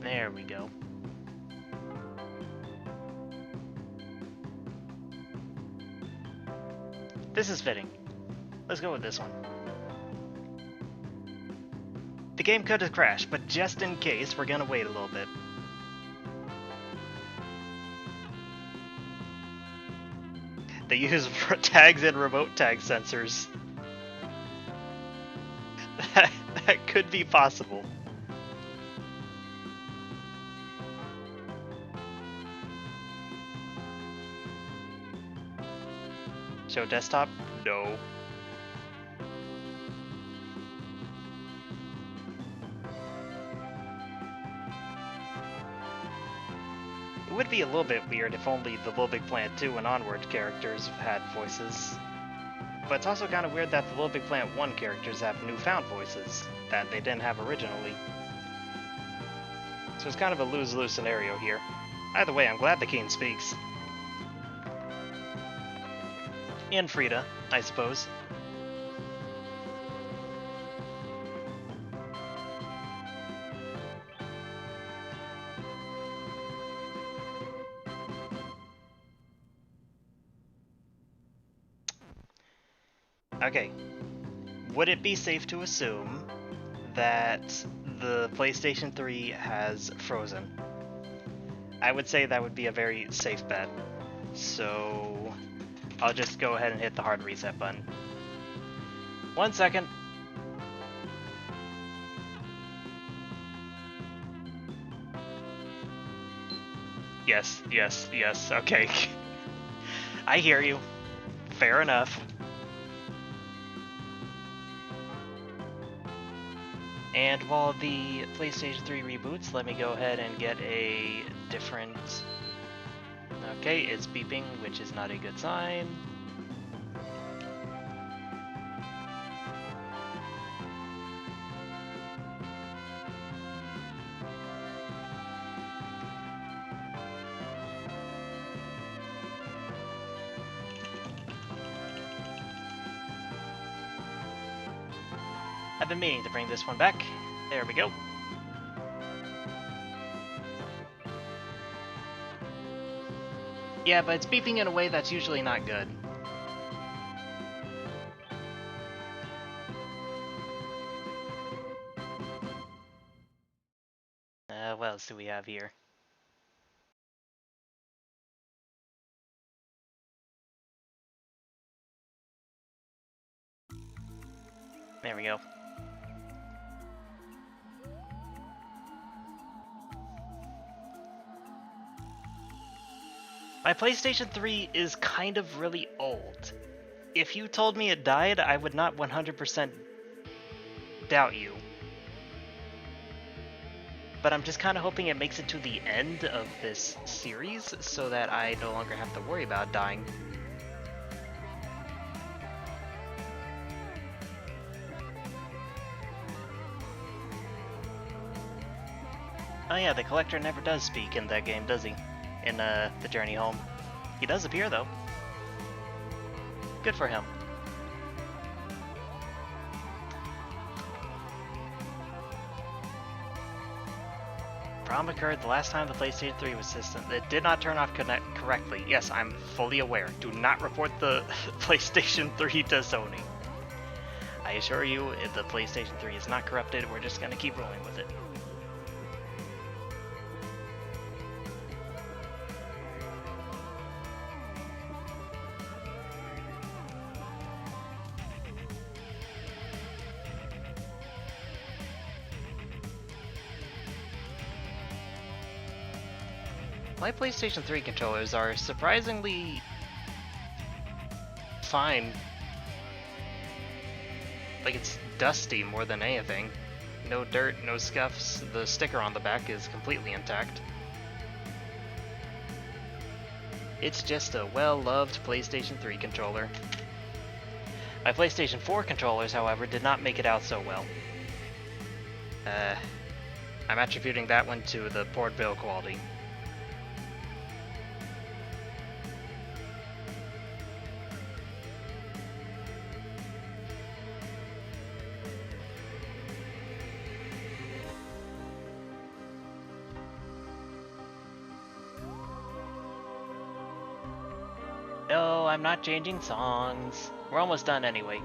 There we go. This is fitting. Let's go with this one. The game could have crashed, but just in case, we're gonna wait a little bit. They use tags and remote tag sensors. That could be possible. Show desktop? No. It would be a little bit weird if only the LittleBigPlanet 2 and onward characters had voices. But it's also kind of weird that the LittleBigPlanet 1 characters have newfound voices that they didn't have originally. So it's kind of a lose-lose scenario here. Either way, I'm glad the King speaks. And Frida, I suppose. Okay. Would it be safe to assume that the PlayStation 3 has frozen? I would say that would be a very safe bet. So I'll just go ahead and hit the hard reset button. 1 second. Yes, yes, yes, okay. I hear you. Fair enough. And while the PlayStation 3 reboots, let me go ahead and get a different... Okay, it's beeping, which is not a good sign. I've been meaning to bring this one back. There we go. Yeah, but it's beeping in a way that's usually not good. What else do we have here? There we go. My PlayStation 3 is kind of really old. If you told me it died, I would not 100% doubt you. But I'm just kind of hoping it makes it to the end of this series so that I no longer have to worry about dying. Oh yeah, the collector never does speak in that game, does he? In the journey home. He does appear though. Good for him. problem occurred the last time the PlayStation 3 was system. It did not turn off correctly. Yes, I'm fully aware. Do not report the PlayStation 3 to Sony. I assure you, if the PlayStation 3 is not corrupted, we're just gonna keep rolling with it. My PlayStation 3 controllers are surprisingly fine. Like, it's dusty more than anything. No dirt, no scuffs. The sticker on the back is completely intact. It's just a well-loved PlayStation 3 controller. My PlayStation 4 controllers, however, did not make it out so well. I'm attributing that one to the port build quality. No, I'm not changing songs. We're almost done anyway.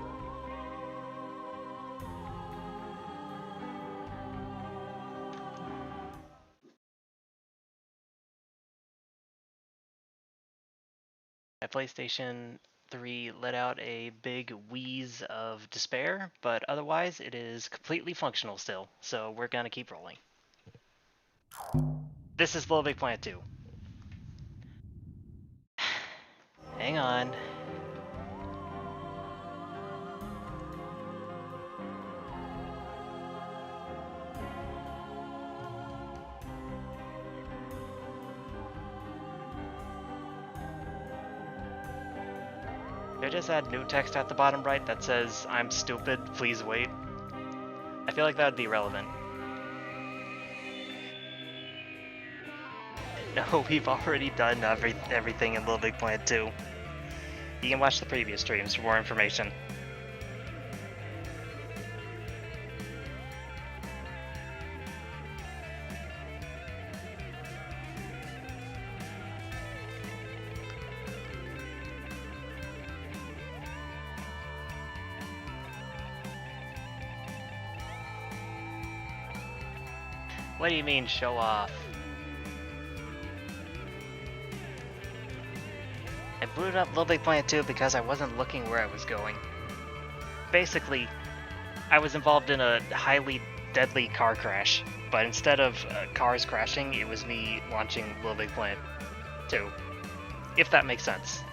My PlayStation 3 let out a big wheeze of despair, but otherwise it is completely functional still, so we're gonna keep rolling. This is LittleBigPlanet 2. Hang on. Did I just add new text at the bottom right that says, "I'm stupid, please wait"? I feel like that would be relevant. No, we've already done everything in LittleBigPlanet 2. You can watch the previous streams for more information. What do you mean, show off? I booted up LittleBigPlanet 2 because I wasn't looking where I was going. Basically, I was involved in a highly deadly car crash, but instead of cars crashing, it was me launching LittleBigPlanet 2. If that makes sense.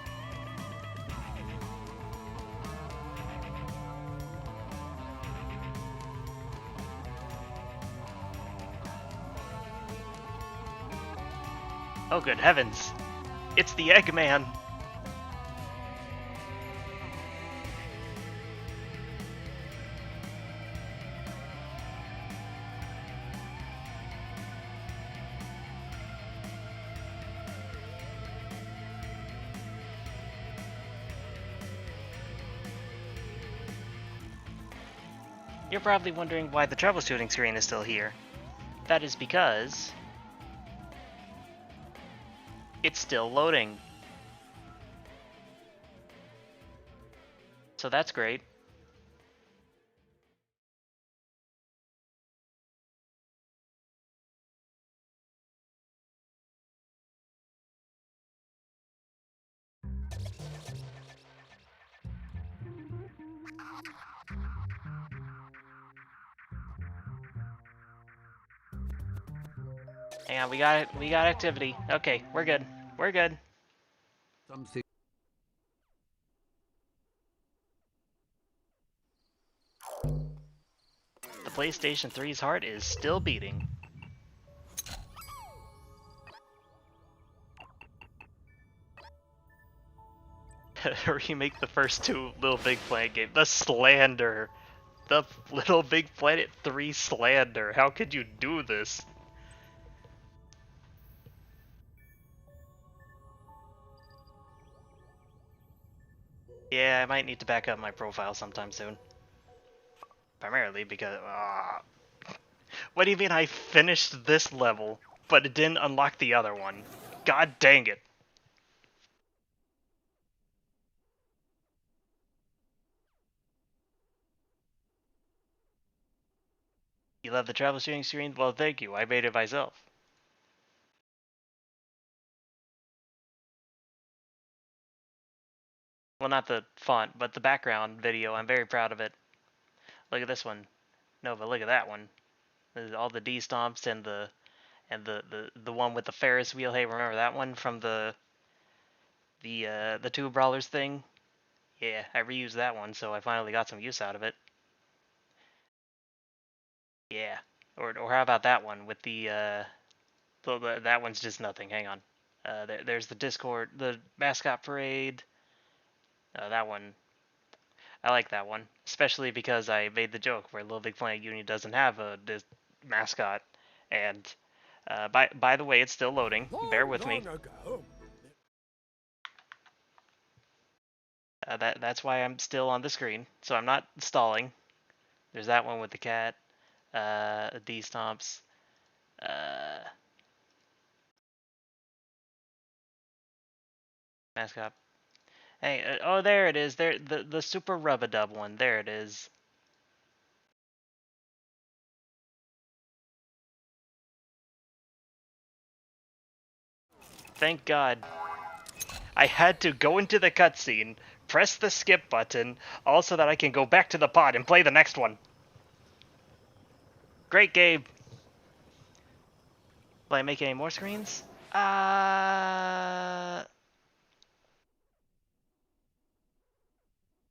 Oh good heavens! It's the Eggman! You're probably wondering why the troubleshooting screen is still here. That is because it's still loading. So that's great. Hang on, we got it. We got activity. Okay, we're good. We're good. Something. The PlayStation 3's heart is still beating. Remake the first two LittleBigPlanet games. The slander. The LittleBigPlanet 3 slander. How could you do this? Yeah, I might need to back up my profile sometime soon. Primarily because... what do you mean I finished this level? but it didn't unlock the other one. God dang it. You love the travel shooting screen? Well, thank you. I made it myself. Well, not the font, but the background video. I'm very proud of it. Look at this one. No, but look at that one. There's all the D stomps and the one with the Ferris wheel. Hey, remember that one from the Two Brawlers thing? Yeah, I reused that one, so I finally got some use out of it. Yeah. Or how about that one with that one's just nothing. Hang on. There's the Discord, the mascot parade. That one, I like that one, especially because I made the joke where Little Big Planet Uni doesn't have a mascot, and by the way, it's still loading. Bear with me. That's why I'm still on the screen, so I'm not stalling. There's that one with the cat, D stomps. Mascot. Hey, oh, there it is. There, the super rub-a-dub one. There it is. Thank God. I had to go into the cutscene, press the skip button, all so that I can go back to the pod and play the next one. Great game. Will I make any more screens?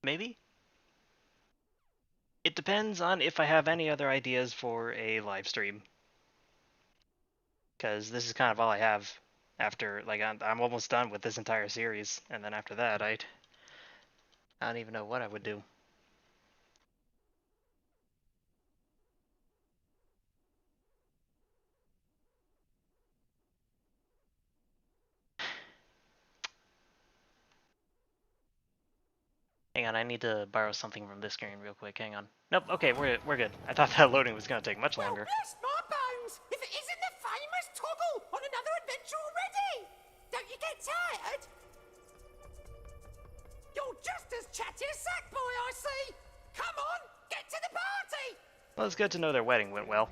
Maybe? It depends on if I have any other ideas for a live stream. Because this is kind of all I have after, like, I'm almost done with this entire series. And then after that, I don't even know what I would do. Hang on, I need to borrow something from this screen real quick. Hang on. Nope, okay, we're good. I thought that loading was going to take much longer. Well, bless my bones! If it isn't the famous Toggle on another adventure already! Don't you get tired? You're just as chatty as Sackboy, I see! Come on, get to the party! Well, it's good to know their wedding went well.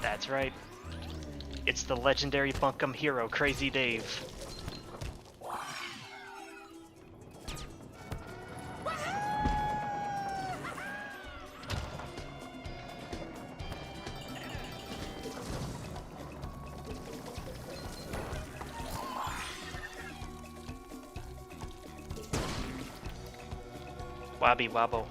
That's right. It's the legendary bunkum hero, Crazy Dave. Wabby wobble.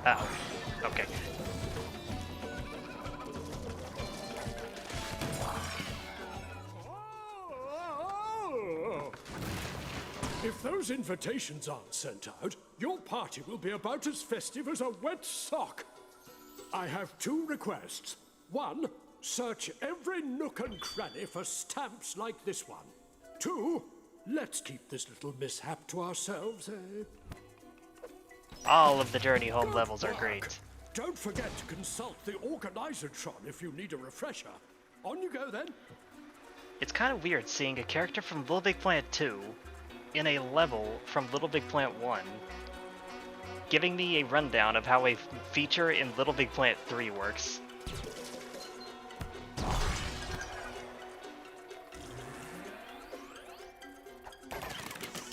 Oh, okay. If those invitations aren't sent out, your party will be about as festive as a wet sock. I have two requests. One, search every nook and cranny for stamps like this one. Two, let's keep this little mishap to ourselves, eh? All of the Journey Home levels are great. Don't forget to consult the Organizertron if you need a refresher. On you go, then. It's kind of weird seeing a character from Little Big Planet 2 in a level from Little Big Planet 1, giving me a rundown of how a feature in Little Big Planet 3 works.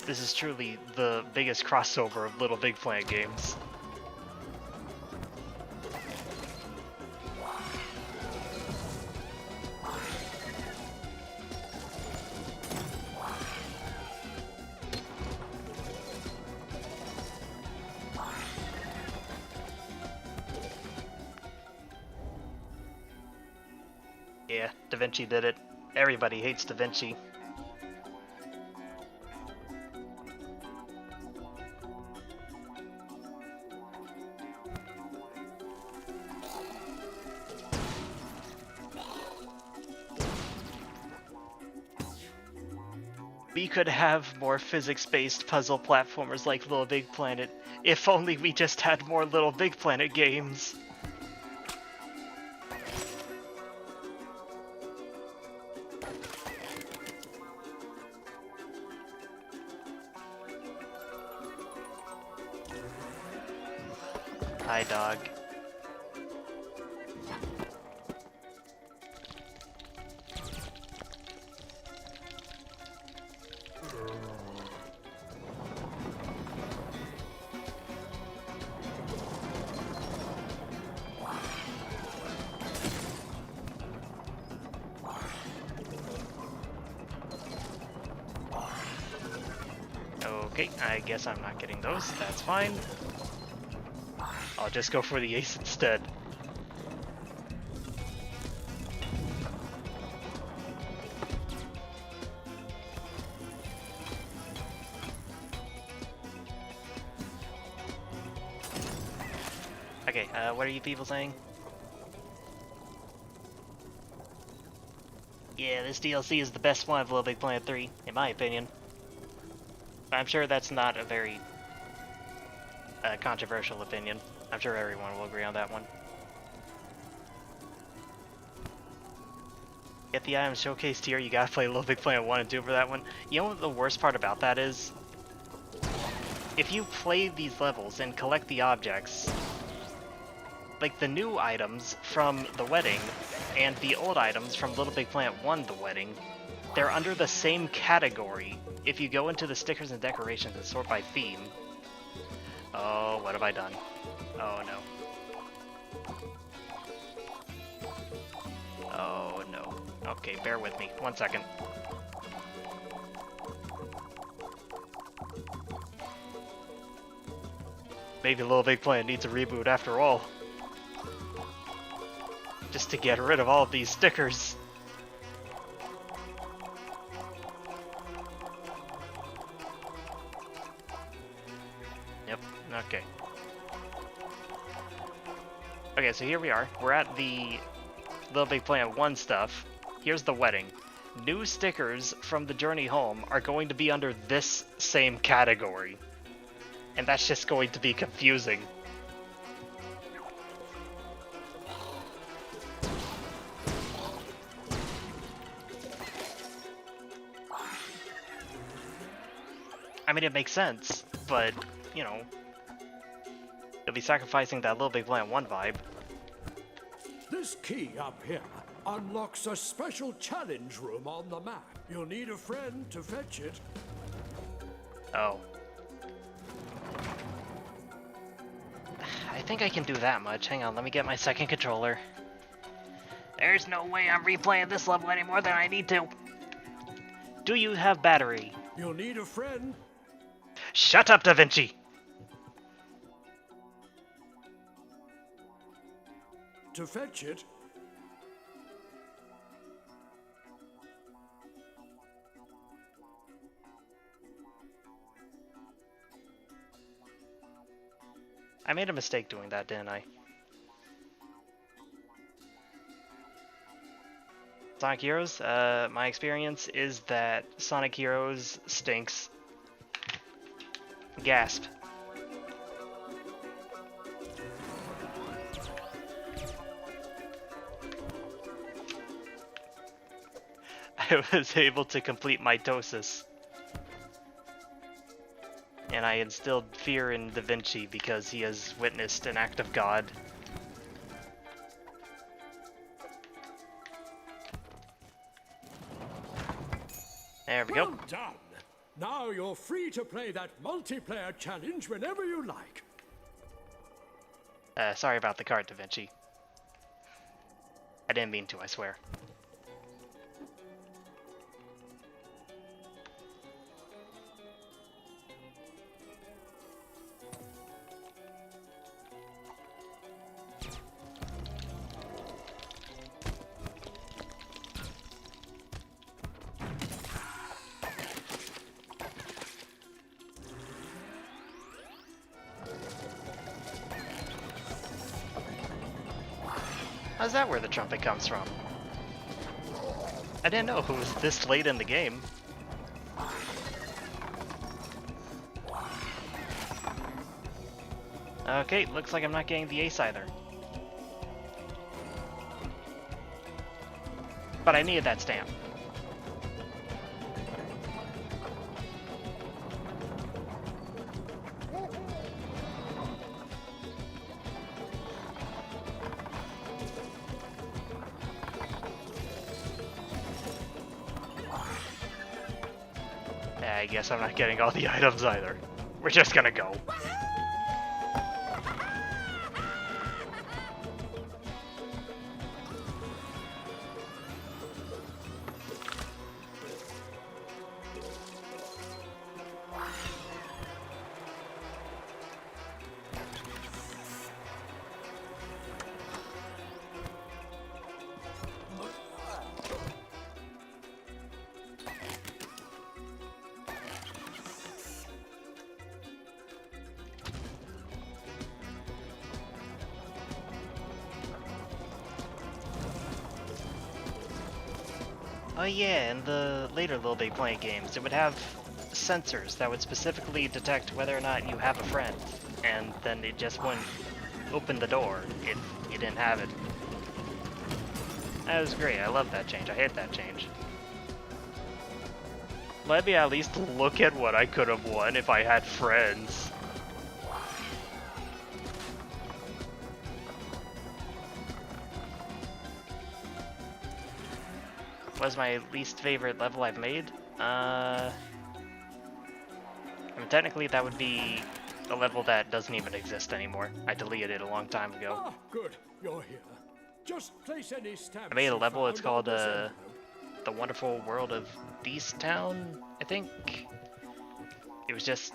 This is truly the biggest crossover of Little Big Planet games. Yeah. Da Vinci did it. Everybody hates Da Vinci. We could have more physics-based puzzle platformers like LittleBigPlanet, if only we just had more LittleBigPlanet games. Hi, dog. Okay, I guess I'm not getting those. That's fine. I'll just go for the ace instead. Okay, what are you people saying? Yeah, this DLC is the best one of LittleBigPlanet 3, in my opinion. I'm sure that's not a very controversial opinion. I'm sure everyone will agree on that one. Get the items showcased here, you gotta play LittleBigPlanet 1 and 2 for that one. You know what the worst part about that is? If you play these levels and collect the objects, like the new items from the wedding and the old items from LittleBigPlanet 1 the wedding, they're under the same category if you go into the stickers and decorations and sort by theme. Oh, what have I done? Oh no. Oh no. Okay, bear with me. 1 second. Maybe LittleBigPlanet needs a reboot after all. Just to get rid of all of these stickers. Yep, okay. Okay, so here we are. We're at the LittleBigPlanet 1 stuff. Here's the wedding. New stickers from the journey home are going to be under this same category. And that's just going to be confusing. I mean, it makes sense, but, you know, you'll be sacrificing that LittleBigPlanet 1 vibe. This key up here unlocks a special challenge room on the map. You'll need a friend to fetch it. Oh. I think I can do that much. Hang on, let me get my second controller. There's no way I'm replaying this level any more than I need to. Do you have battery? You'll need a friend. Shut up, Da Vinci! To fetch it. I made a mistake doing that, didn't I? Sonic Heroes, my experience is that Sonic Heroes stinks. Gasp. I was able to complete mitosis. And I instilled fear in Da Vinci because he has witnessed an act of God. There we go. Well done. Now you're free to play that multiplayer challenge whenever you like. Sorry about the card, Da Vinci. I didn't mean to, I swear. How's that where the trumpet comes from? I didn't know it was this late in the game. Okay, looks like I'm not getting the ace either. But I needed that stamp. I guess I'm not getting all the items either. We're just gonna go. Oh yeah, in the later LittleBigPlanet games, it would have sensors that would specifically detect whether or not you have a friend, and then it just wouldn't open the door if you didn't have it. That was great, I love that change, I hate that change. Let me at least look at what I could have won if I had friends. Was my least favorite level I've made? I mean, technically that would be a level that doesn't even exist anymore. I deleted it a long time ago. Ah, good. You're here. Just place any stamps. I made a level, it's you found called on this envelope. The Wonderful World of Town, I think. It was just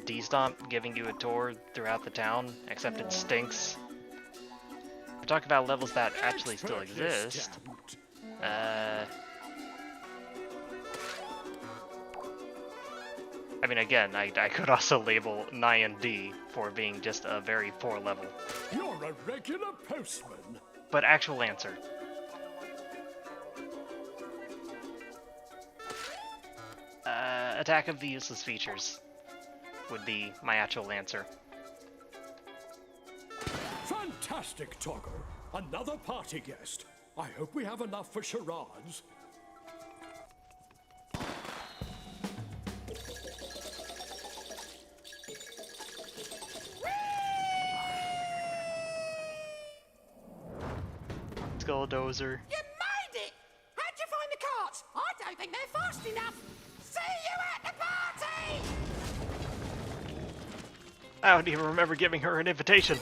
D-Stomp giving you a tour throughout the town, except it stinks. We're talking about levels that actually still Expertly exist. stamped. I mean, again, I could also label 9 and D for being just a very poor level. You're a regular postman. But actual answer. Attack of the Useless Features would be my actual answer. Fantastic, Toggle. Another party guest. I hope we have enough for charades. Skulldozer. You made it! How'd you find the carts? I don't think they're fast enough. See you at the party! I don't even remember giving her an invitation.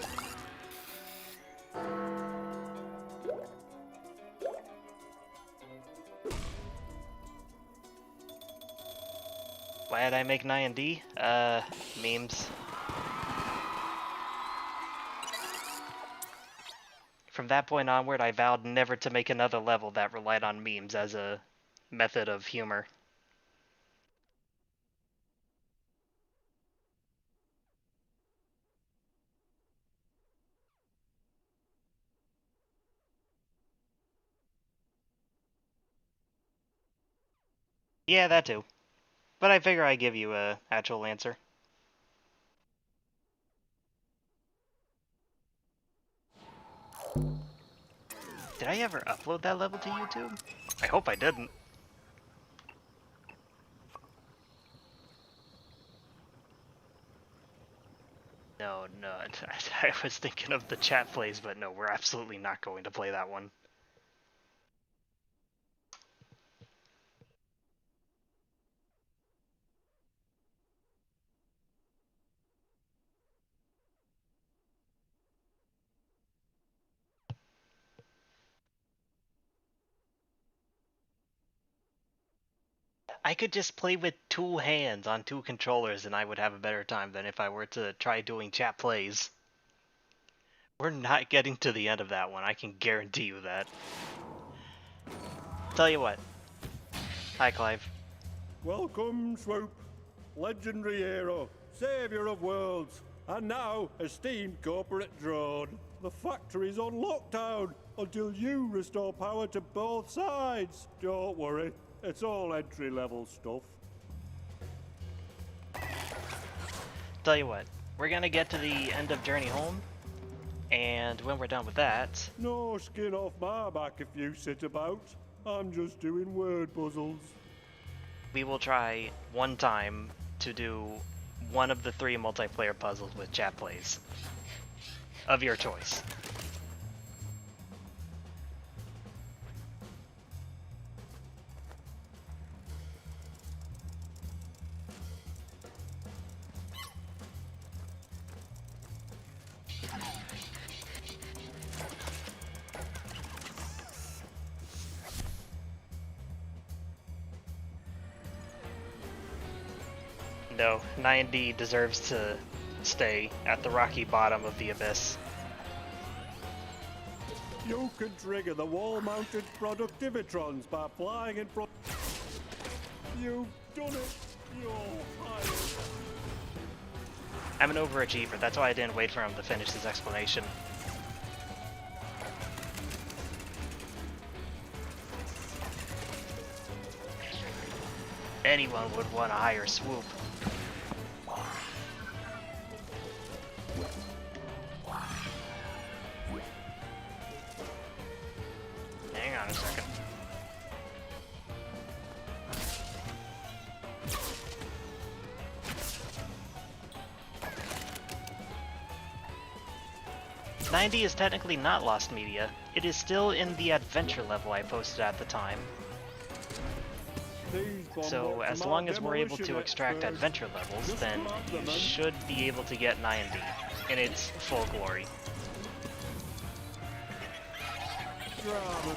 Why did I make 9 and D? Memes. From that point onward, I vowed never to make another level that relied on memes as a method of humor. Yeah, that too. But I figure I give you a actual answer. Did I ever upload that level to YouTube? I hope I didn't. No, I was thinking of the chat plays, but no, we're absolutely not going to play that one. I could just play with 2 hands on 2 controllers and I would have a better time than if I were to try doing chat plays. We're not getting to the end of that one, I can guarantee you that. Tell you what. Hi, Clive. Welcome, Swoop. Legendary hero, savior of worlds, And now, esteemed corporate drone, the factory's on lockdown until you restore power to both sides. Don't worry, it's all entry-level stuff. Tell you what, we're gonna get to the end of Journey Home, and when we're done with that, No skin off my back if you sit about. I'm just doing word puzzles. we will try one time to do one of the 3 multiplayer puzzles with chat plays. Of your choice. No, 9D deserves to stay at the rocky bottom of the abyss. You can trigger the wall-mounted productivitrons by flying in front. You've done it. You're hired. I'm an overachiever, that's why I didn't wait for him to finish his explanation. Anyone would want a higher swoop. Hang on a second. "90" is technically not lost media. It is still in the adventure level I posted at the time. So as long as we're able to extract adventure levels, then you should be able to get 90 in its full glory. Drama.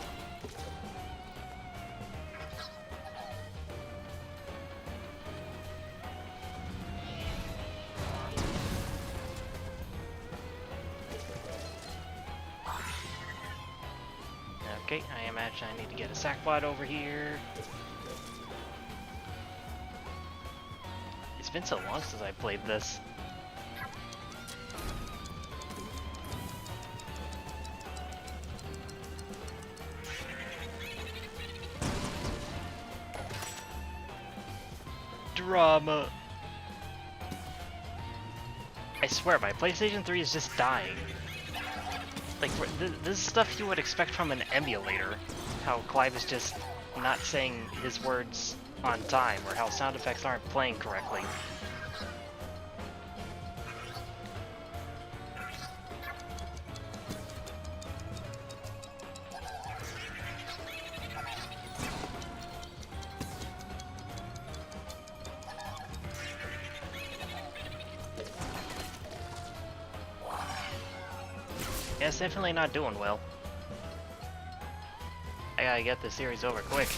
Okay, I imagine I need to get a sackbot over here. It's been so long since I played this. Drama. I swear, my PlayStation 3 is just dying. Like, this is stuff you would expect from an emulator. How Clive is just not saying his words on time, or how sound effects aren't playing correctly. Yeah, it's definitely not doing well. I gotta get this series over quick.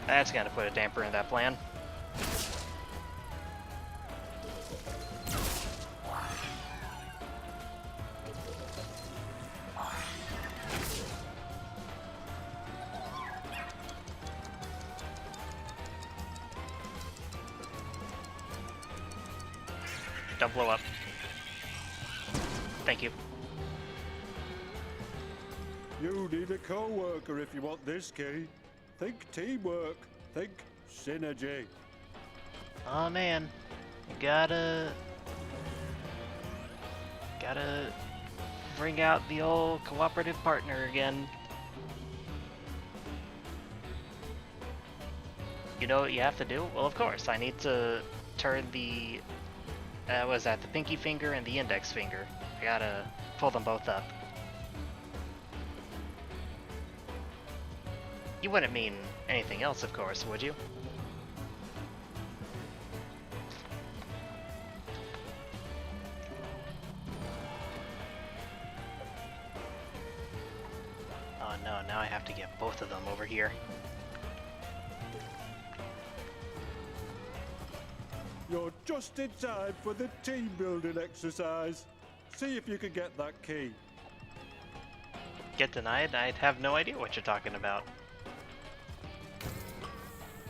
That's gonna put a damper in that plan. Don't blow up. Thank you. You need a co-worker if you want this key. Think teamwork. Think synergy. Oh man, gotta bring out the old cooperative partner again. You know what you have to do? Well, of course, I need to turn the what is that? The pinky finger and the index finger. I gotta pull them both up. You wouldn't mean anything else, of course, would you? Oh no, now I have to get both of them over here. You're just in time for the team building exercise. See if you can get that key. Get denied? I'd have no idea what you're talking about.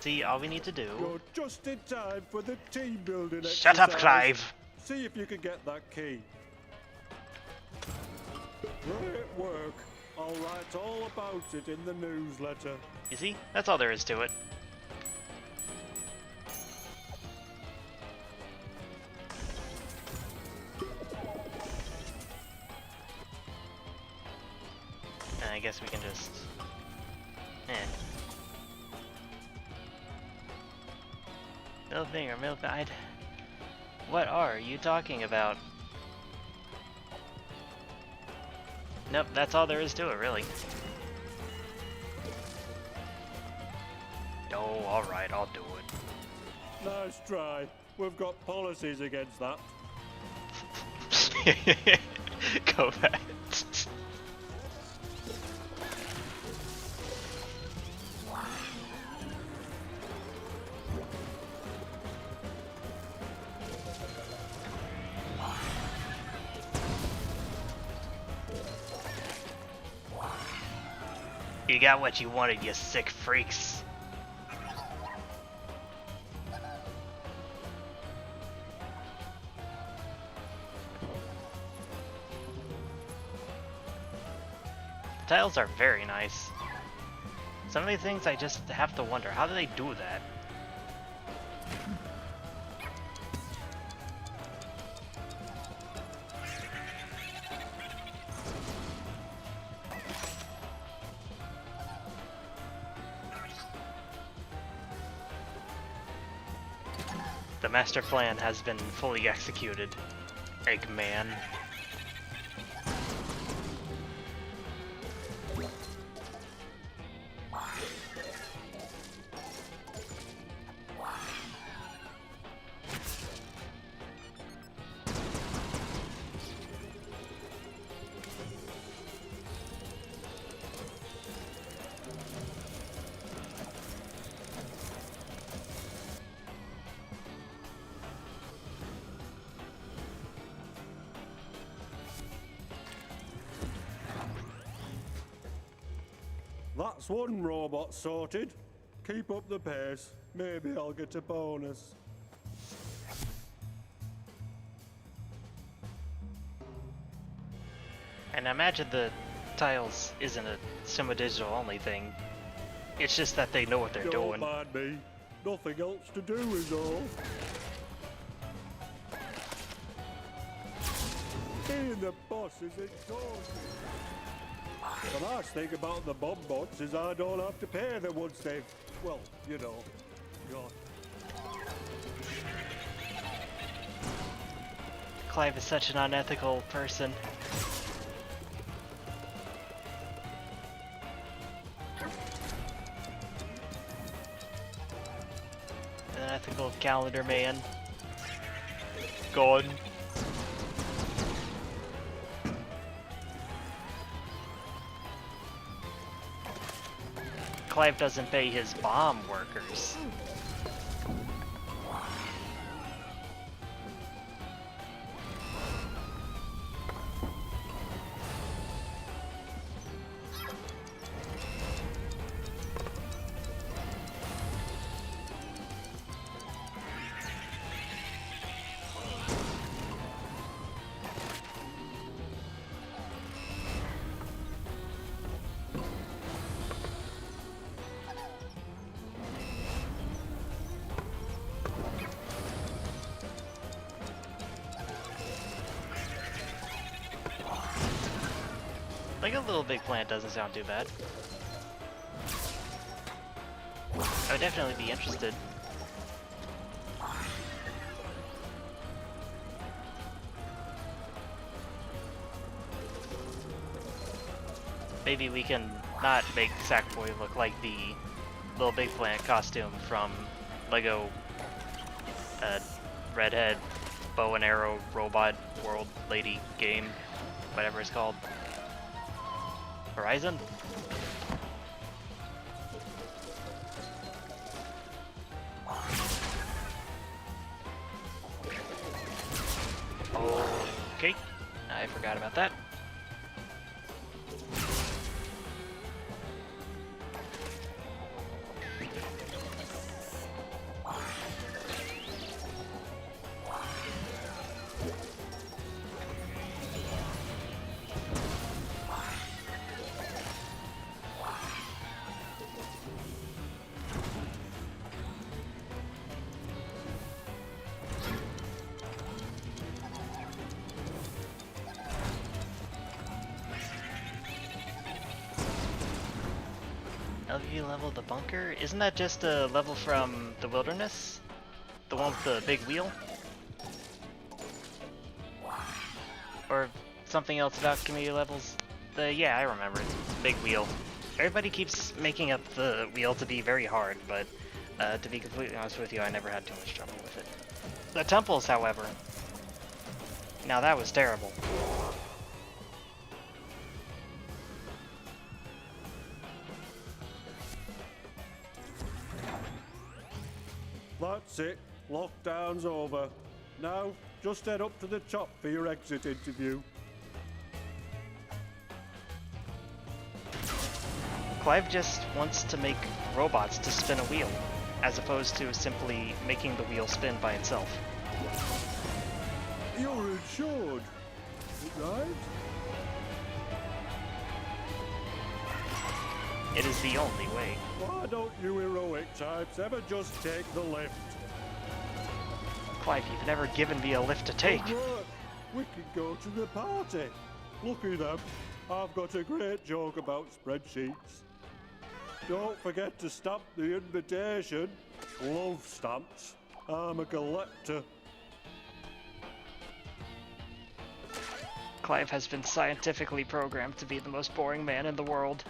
See, all we need to do... You're just in time for the team building Shut up, exercise. Clive! See if you can get that key. Great work. I'll write all about it in the newsletter. You see? That's all there is to it. And I guess we can just... Middle finger, middle finger. What are you talking about? Nope, that's all there is to it, really. Oh, alright, I'll do it. Nice try. We've got policies against that. Go back. You got what you wanted, you sick freaks. The tiles are very nice. Some of these things I just have to wonder, how do they do that? The master plan has been fully executed, Eggman. That's one robot sorted. Keep up the pace. Maybe I'll get a bonus. And I imagine the tiles isn't a semi-digital only thing. It's just that they know what they're Don't doing. mind me. Nothing else to do is all. Being the boss is exhausting. The nice thing about the bomb bots is I don't have to pay them once they've, well, you know, gone. Clive is such an unethical person. An unethical calendar man. Gone. Clive doesn't pay his bomb workers. Like a LittleBigPlanet doesn't sound too bad. I would definitely be interested. Maybe we can not make Sackboy look like the LittleBigPlanet costume from Lego Redhead Bow and Arrow Robot World Lady game, whatever it's called. Horizon? Okay, I forgot about that. LV level the bunker? Isn't that just a level from the wilderness? The one with the big wheel? Or something else about community levels? Yeah, I remember. It's a big wheel. Everybody keeps making up the wheel to be very hard, but to be completely honest with you, I never had too much trouble with it. The temples, however, now that was terrible. That's it. Lockdown's over. Now, just head up to the top for your exit interview. Clive just wants to make robots to spin a wheel, as opposed to simply making the wheel spin by itself. You're insured, right? It is the only way. Why don't you heroic types ever just take the lift? Clive, you've never given me a lift to take. Oh, look, we could go to the party. Lucky them. I've got a great joke about spreadsheets. Don't forget to stamp the invitation. Love stamps. I'm a collector. Clive has been scientifically programmed to be the most boring man in the world.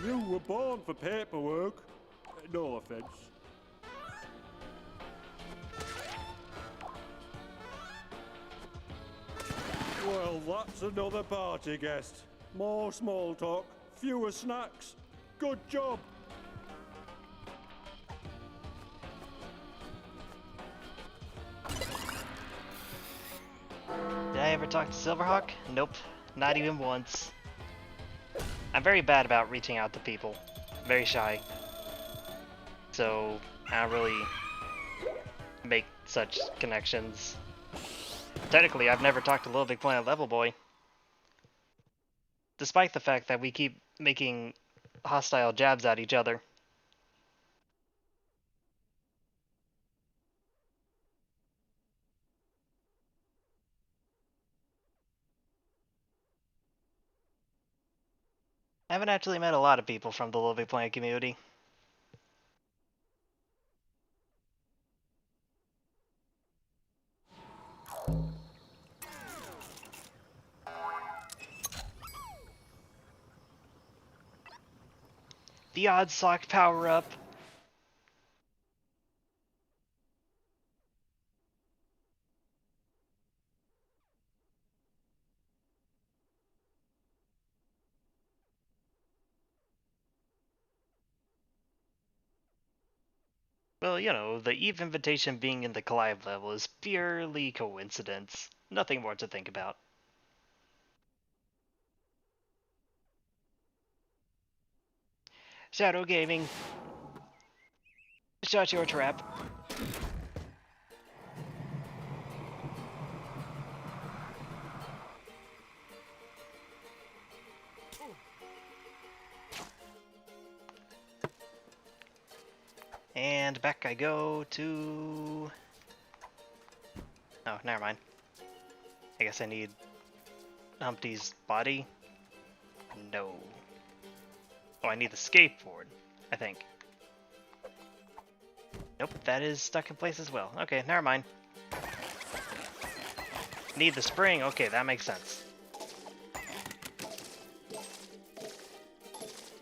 You were born for paperwork. No offense. Well, that's another party guest. More small talk, fewer snacks. Good job. Did I ever talk to Silverhawk? Nope, not even once. I'm very bad about reaching out to people. Very shy. So, I don't really make such connections. Technically, I've never talked to LittleBigPlanet Level Boy. Despite the fact that we keep making hostile jabs at each other. I haven't actually met a lot of people from the LittleBigPlanet community. The odd sock power up. Well, you know, the Eve invitation being in the Clive level is purely coincidence. Nothing more to think about. Shadow Gaming. Shut your trap. And back I go to... Oh, never mind. I guess I need Humpty's body? No. Oh, I need the skateboard, I think. Nope, that is stuck in place as well. Okay, never mind. Need the spring? Okay, that makes sense.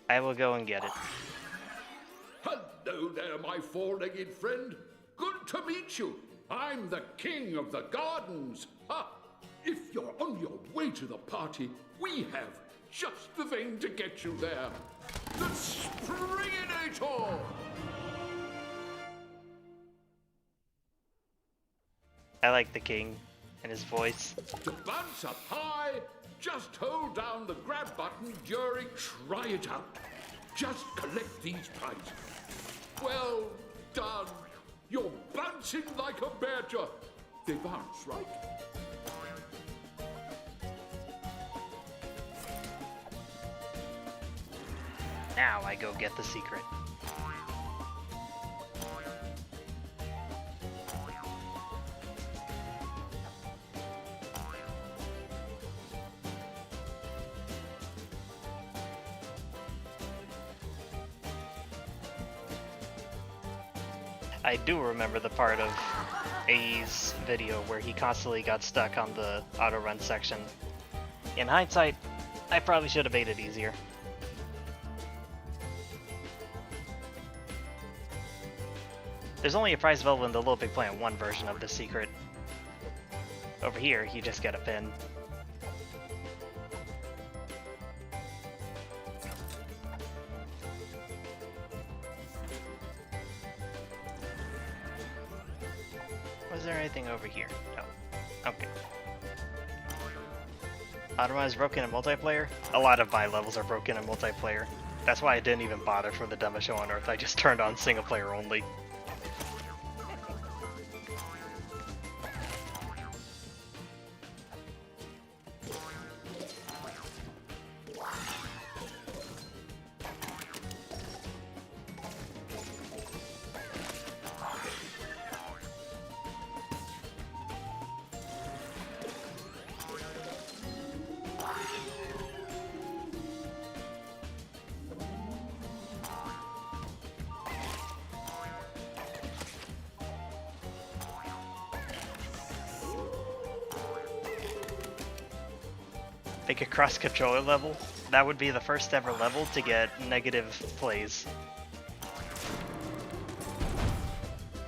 I will go and get it. Hello there, my four-legged friend. Good to meet you. I'm the king of the gardens. Ha! If you're on your way to the party, we have just the thing to get you there. The Springinator! I like the king and his voice. To bounce up high, just hold down the grab button during try it out. Just collect these prizes. Well done. You're bouncing like a badger. They bounce, right? Now I go get the secret. I do remember the part of AE's video where he constantly got stuck on the auto run section. In hindsight, I probably should have made it easier. There's only a prize available in the LittleBigPlanet 1 version of this secret. Over here, you just get a pin. Was there anything over here? No. Okay. Autorun is broken in multiplayer? A lot of my levels are broken in multiplayer. That's why I didn't even bother for the demo show on Earth. I just turned on single player only. Make a cross-controller level? That would be the first ever level to get negative plays.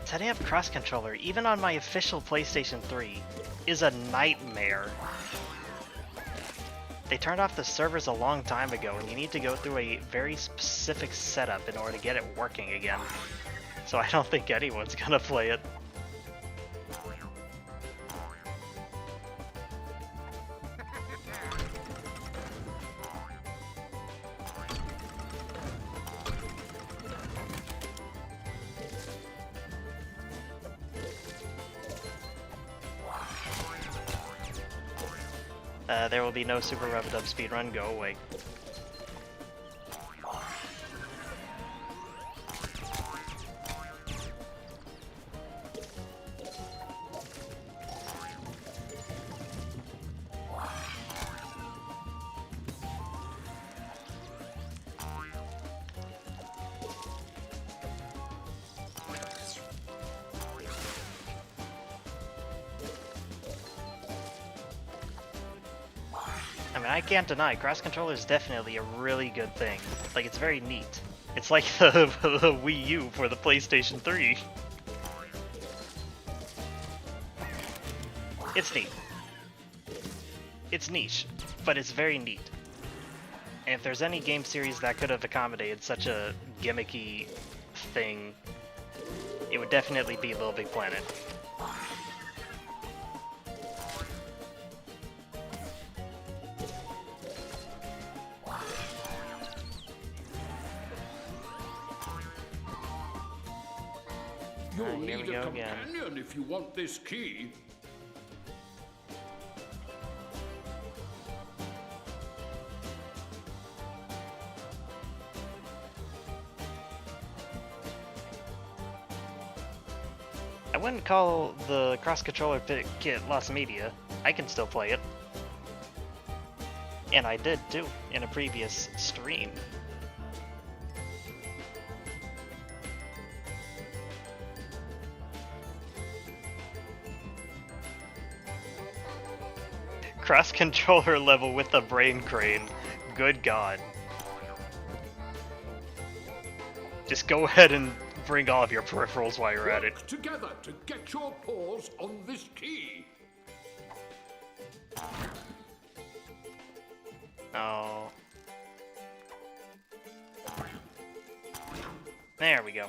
Setting up cross-controller, even on my official PlayStation 3, is a nightmare. They turned off the servers a long time ago, and you need to go through a very specific setup in order to get it working again. So I don't think anyone's gonna play it. There will be no Super Rub-a-Dub speedrun, go away. I mean, I can't deny, cross-controller is definitely a really good thing. Like, it's very neat. It's like the Wii U for the PlayStation 3. It's neat. It's niche, but it's very neat. And if there's any game series that could have accommodated such a gimmicky thing, it would definitely be LittleBigPlanet. You'll Here we need a go again. companion if you want this key. I wouldn't call the cross-controller kit lost media. I can still play it. And I did too, in a previous stream. Cross-controller level with the brain crane. Good God. Just go ahead and bring all of your peripherals while you're at it. Work together to get your paws on this key. Oh. There we go.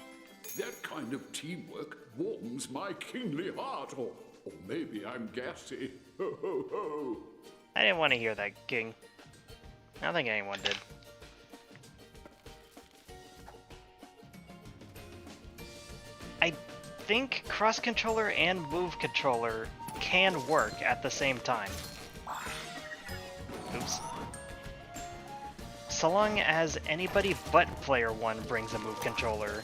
That kind of teamwork warms my kingly heart, or maybe I'm gassy. Ho, ho, ho. I didn't want to hear that, King. I don't think anyone did. I think cross-controller and move controller can work at the same time. Oops. So long as anybody but player 1 brings a move controller,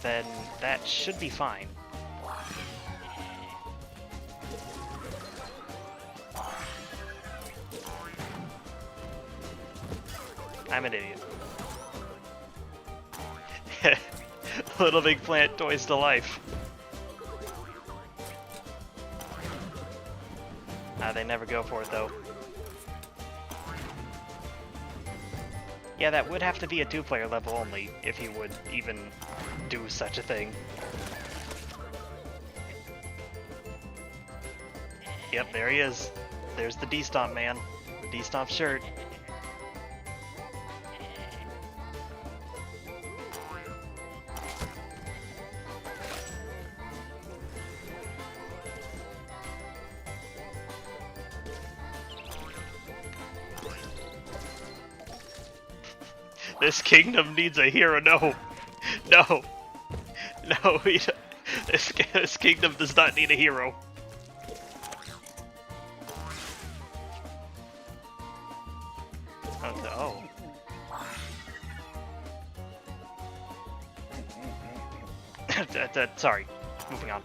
then that should be fine. I'm an idiot. Little Big Planet Toys to Life. They never go for it though. Yeah, that would have to be a 2-player level only, if he would even do such a thing. Yep, there he is. There's the D-Stomp man. The D-Stomp shirt. This kingdom needs a hero. No. No. No, this kingdom does not need a hero. Oh. Sorry. Moving on.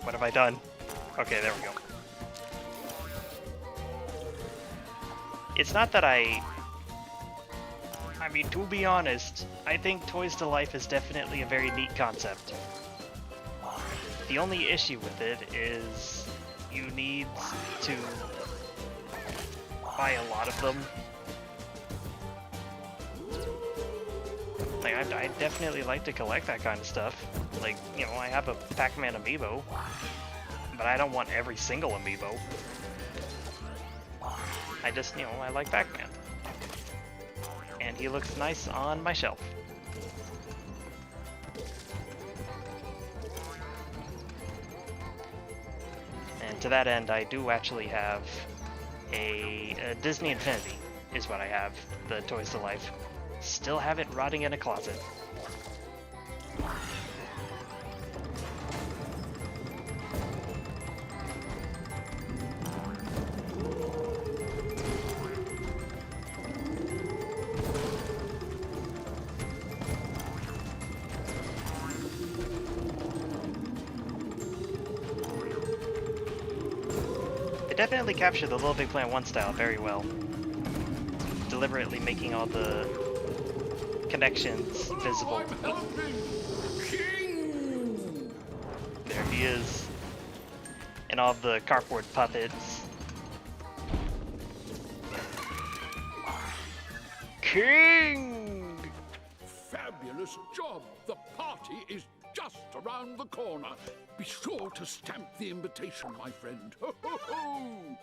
What have I done? Okay, there we go. It's not that I mean, to be honest, I think Toys to Life is definitely a very neat concept. The only issue with it is you need to buy a lot of them. Like, I definitely like to collect that kind of stuff. Like, you know, I have a Pac-Man amiibo, but I don't want every single amiibo. I just, you know, I like Pac-Man. And he looks nice on my shelf. And to that end, I do actually have a Disney Infinity, is what I have, the Toys to Life. Still have it rotting in a closet. They definitely captured the Little Big Planet 1 style very well. Deliberately making all the connections visible. There he is. And all the cardboard puppets. King! Fabulous job! The party is just around the corner. Be sure to stamp the invitation, my friend. Ho, ho, ho!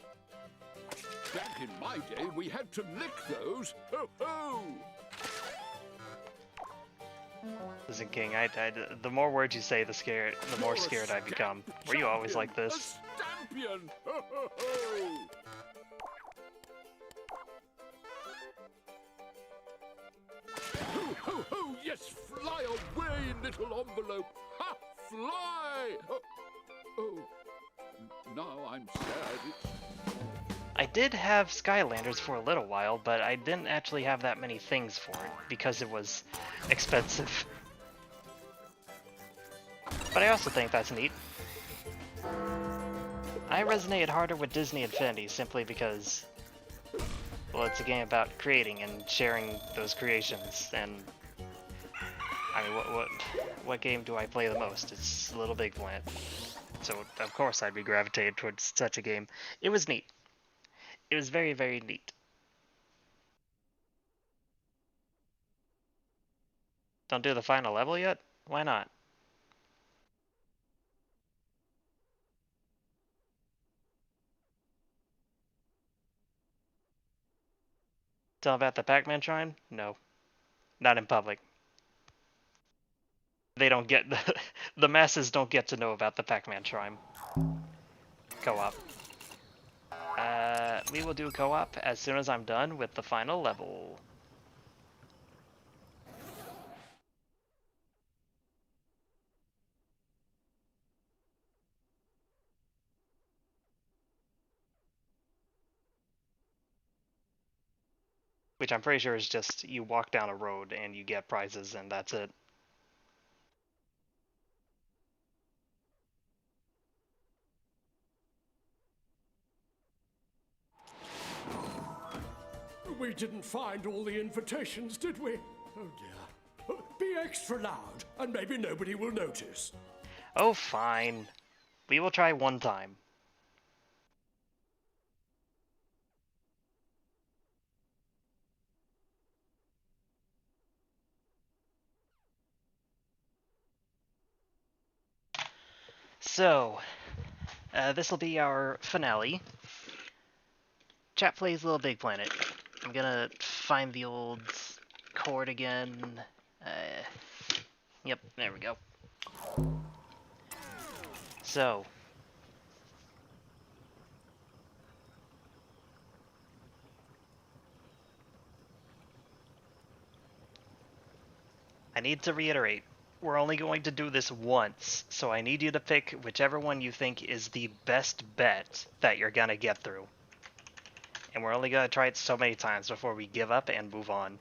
Back in my day, we had to lick those. Ho, ho! Listen, King, the more words you say, the more scared I become. Were you always like this? A stampion! Ho, ho, ho! Ho, ho, ho! Yes, fly away, little envelope! Ha! Fly! Oh, oh. Now I'm sad. I did have Skylanders for a little while, but I didn't actually have that many things for it, because it was expensive. But I also think that's neat. I resonate harder with Disney Infinity simply because, well, it's a game about creating and sharing those creations, and I mean, what game do I play the most? It's Little Big Planet. So, of course, I'd be gravitated towards such a game. It was neat. It was very, very neat. Don't do the final level yet? Why not? Tell about the Pac-Man shrine? No. Not in public. They don't get the masses don't get to know about the Pac-Man shrine. Co-op. we will do co-op as soon as I'm done with the final level. Which I'm pretty sure is just you walk down a road and you get prizes and that's it. We didn't find all the invitations, did we? Oh dear. Be extra loud, and maybe nobody will notice. Oh, fine. We will try one time. So, this will be our finale. Chat plays Little Big Planet. I'm gonna find the old chord again. Yep, there we go. So, I need to reiterate, we're only going to do this once, so I need you to pick whichever one you think is the best bet that you're gonna get through. And we're only gonna try it so many times before we give up and move on.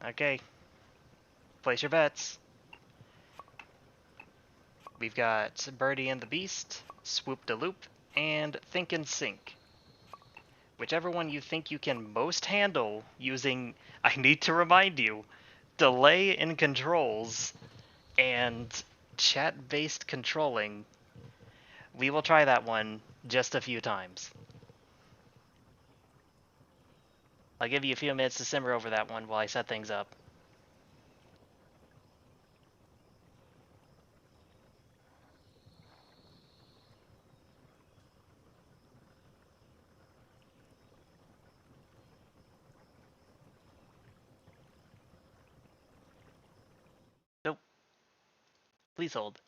Okay. Place your bets. We've got Birdie and the Beast, Swoop de Loop, and Think and Sync. Whichever one you think you can most handle using, I need to remind you, delay in controls and chat-based controlling, we will try that one just a few times. I'll give you a few minutes to simmer over that one while I set things up. Nope. Please hold.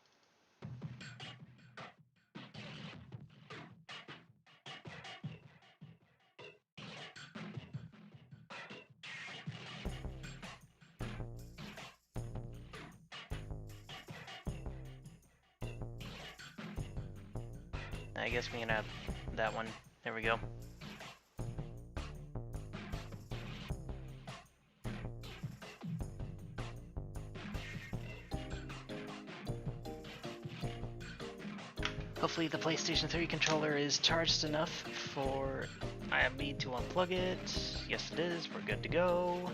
I guess we can have that one. There we go. Hopefully the PlayStation 3 controller is charged enough for me to unplug it. Yes it is, we're good to go.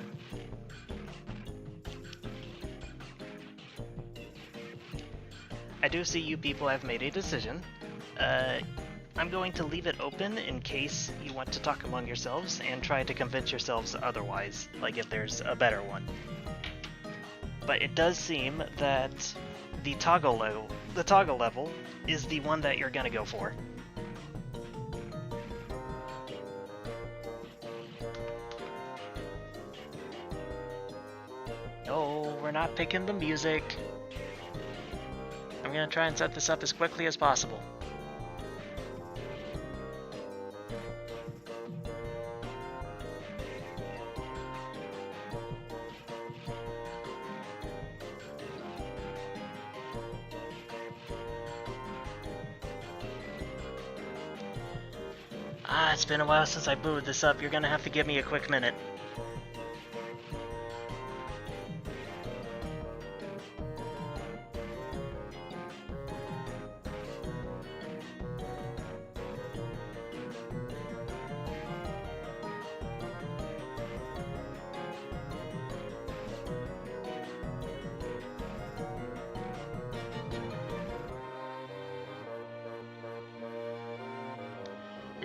I do see you people have made a decision. I'm going to leave it open in case you want to talk among yourselves and try to convince yourselves otherwise, like if there's a better one. But it does seem that the toggle level is the one that you're gonna go for. No, we're not picking the music. I'm gonna try and set this up as quickly as possible. It's been a while since I booted this up. You're gonna have to give me a quick minute.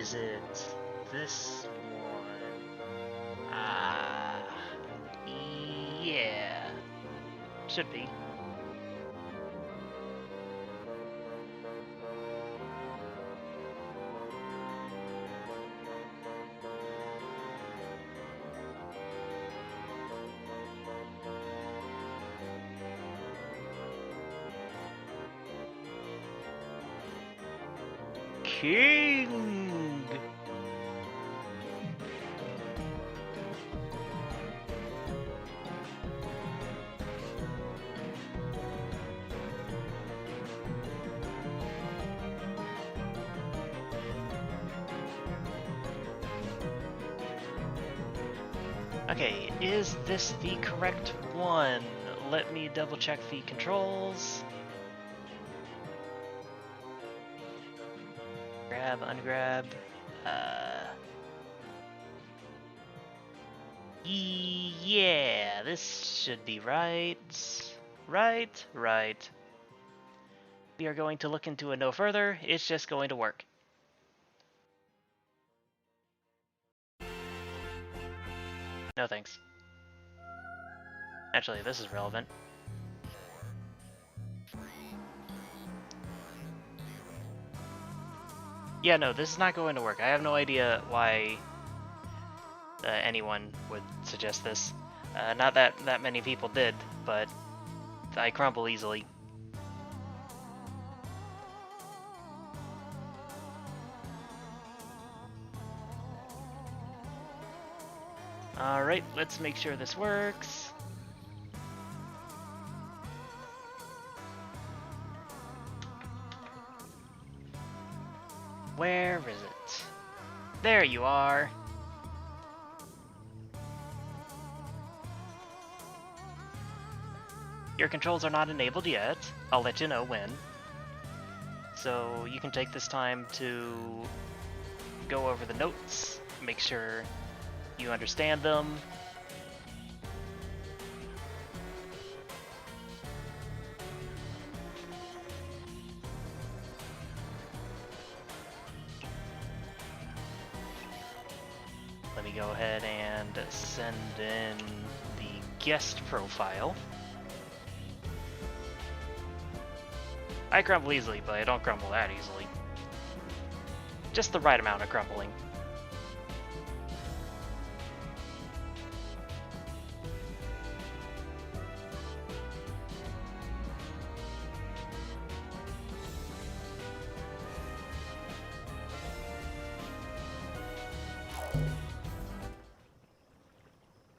Is it this one? Yeah. Should be. King! Okay, is this the correct one? Let me double check the controls. Grab, ungrab. Yeah, this should be right. Right. We are going to look into it no further. It's just going to work. No thanks. Actually, this is relevant. Yeah, no, this is not going to work. I have no idea why anyone would suggest this. Not that many people did, but I crumble easily. Alright, let's make sure this works. Where is it? There you are! Your controls are not enabled yet. I'll let you know when. So you can take this time to go over the notes, make sure you understand them. Let me go ahead and send in the guest profile. I crumble easily, but I don't crumble that easily. Just the right amount of crumbling.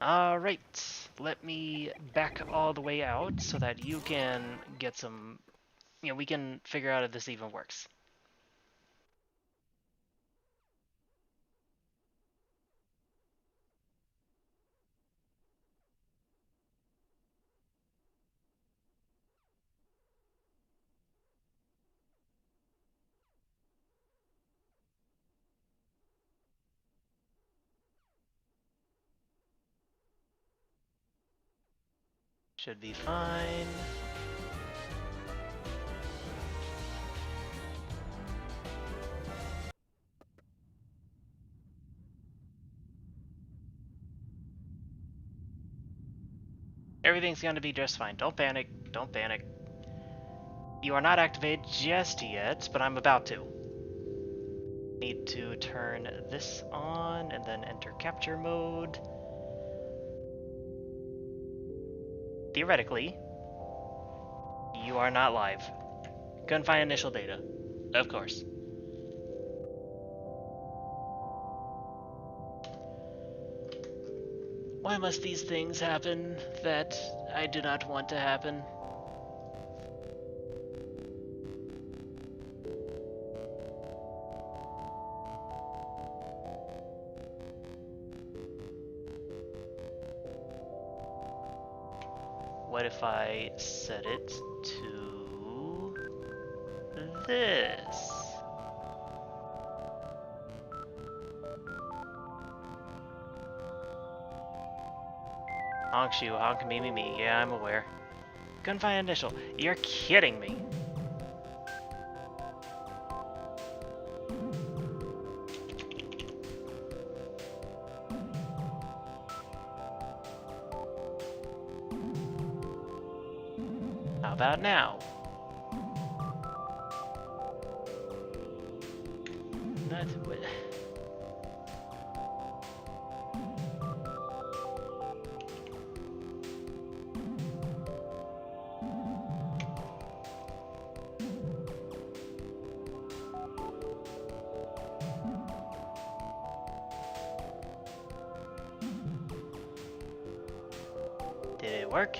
Alright, let me back all the way out so that you can get some, we can figure out if this even works. Should be fine. Everything's going to be just fine. Don't panic. Don't panic. You are not activated just yet, but I'm about to. Need to turn this on and then enter capture mode. Theoretically, you are not live. Couldn't find initial data. Of course. Why must these things happen that I do not want to happen? What if I set it to this? Honk shoe, honk me. Yeah, I'm aware. Couldn't find initial. You're kidding me. How about now? That's what. Did it work?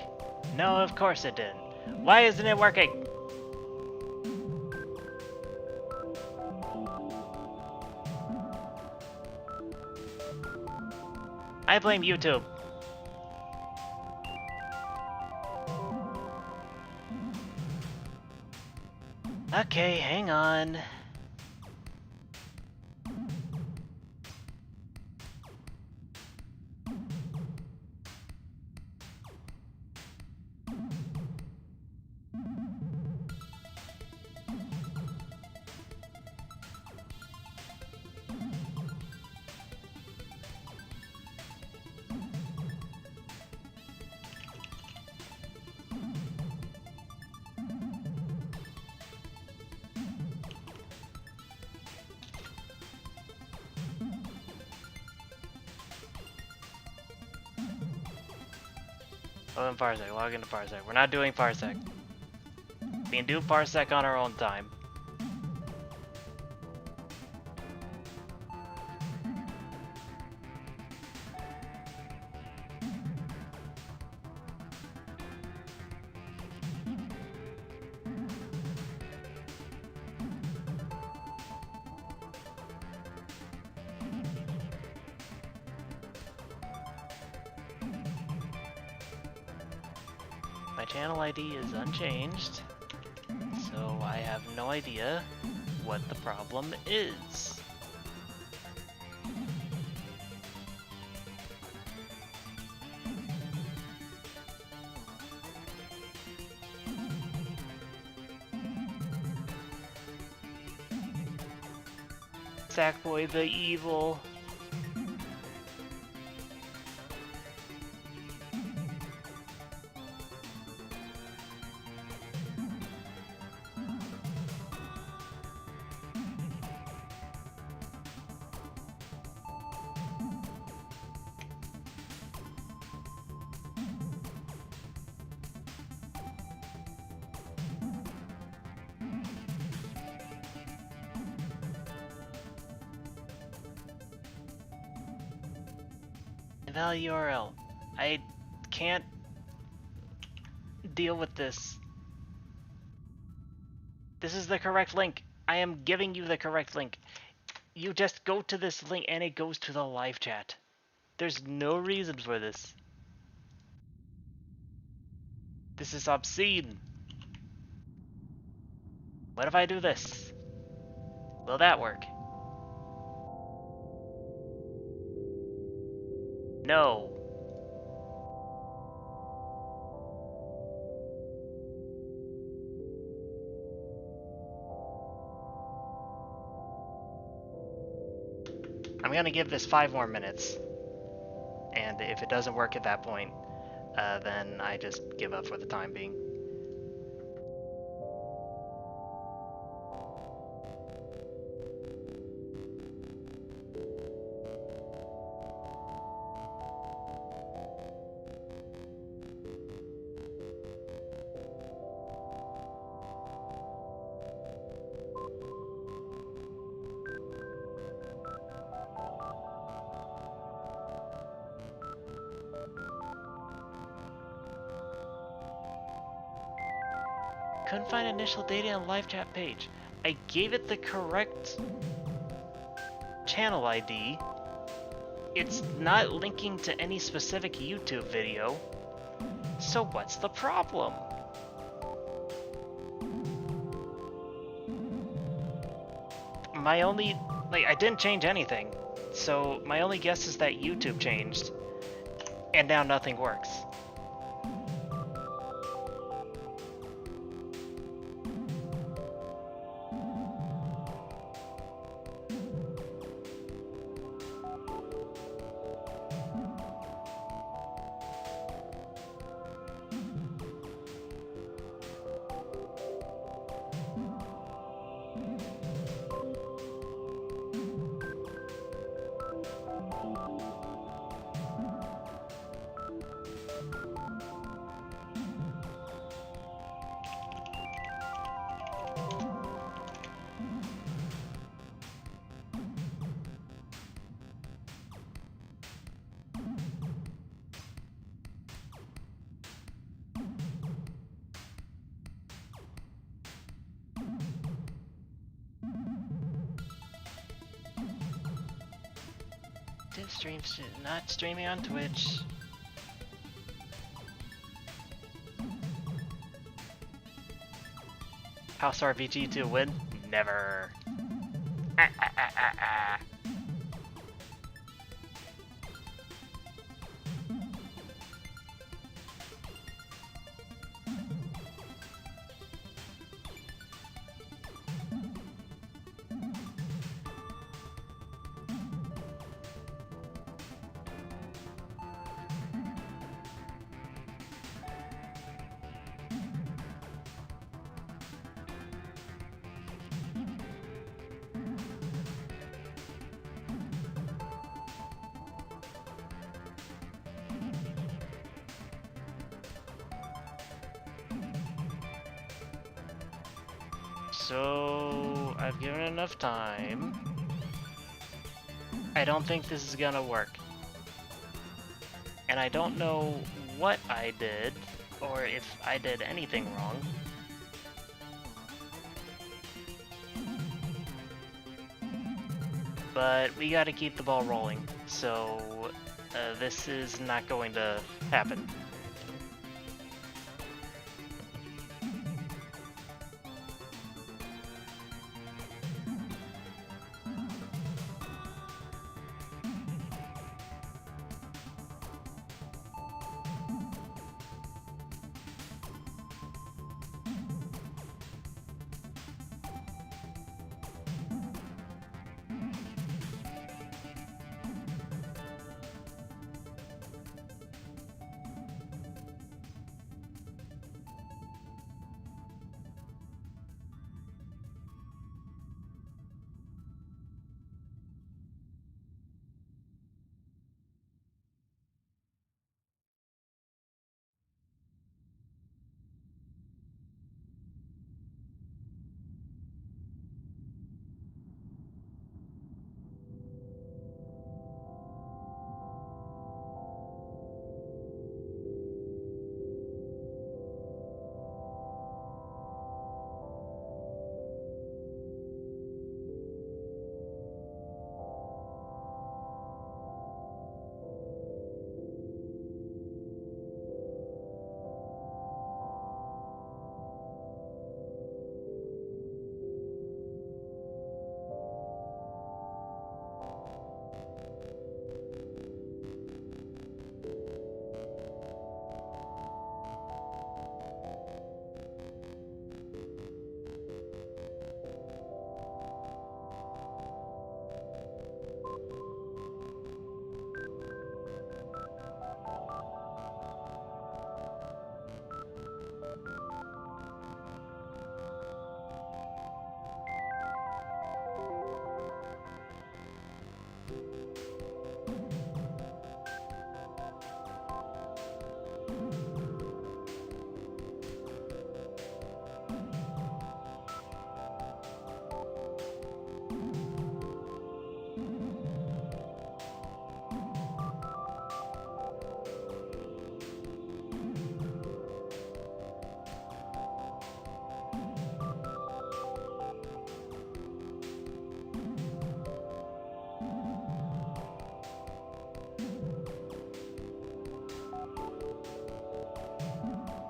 No, of course it didn't. Why isn't it working? I blame YouTube. Okay, hang on. Oh, in Parsec, log into Parsec. We're not doing Parsec. We can do Parsec on our own time. My channel ID is unchanged, so I have no idea what the problem is. Sackboy the Evil. Invalid URL. I can't deal with this. This is the correct link. I am giving you the correct link. You just go to this link and it goes to the live chat. There's no reason for this. This is obscene. What if I do this? Will that work? No. I'm gonna give this 5 more minutes. And if it doesn't work at that point, then I just give up for the time being. Couldn't find initial data on live chat page. I gave it the correct channel ID. It's not linking to any specific YouTube video. So what's the problem? My only, I didn't change anything. So my only guess is that YouTube changed. And now nothing works. Not streaming on Twitch. House RPG to win? Never. So, I've given enough time. I don't think this is gonna work. And I don't know what I did, or if I did anything wrong. But we gotta keep the ball rolling, so this is not going to happen.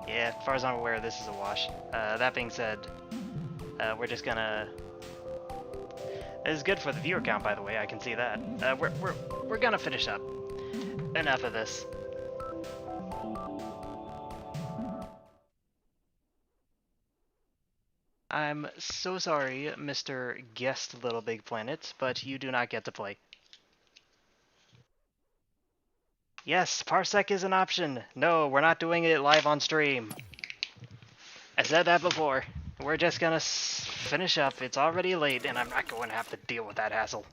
Yeah, as far as I'm aware, this is a wash. That being said, we're just gonna... This is good for the viewer count, by the way, I can see that. We're gonna finish up. Enough of this. I'm so sorry, Mr. Guest LittleBigPlanet, but you do not get to play. Yes, Parsec is an option. No, we're not doing it live on stream. I said that before. We're just gonna finish up. It's already late, and I'm not going to have to deal with that hassle.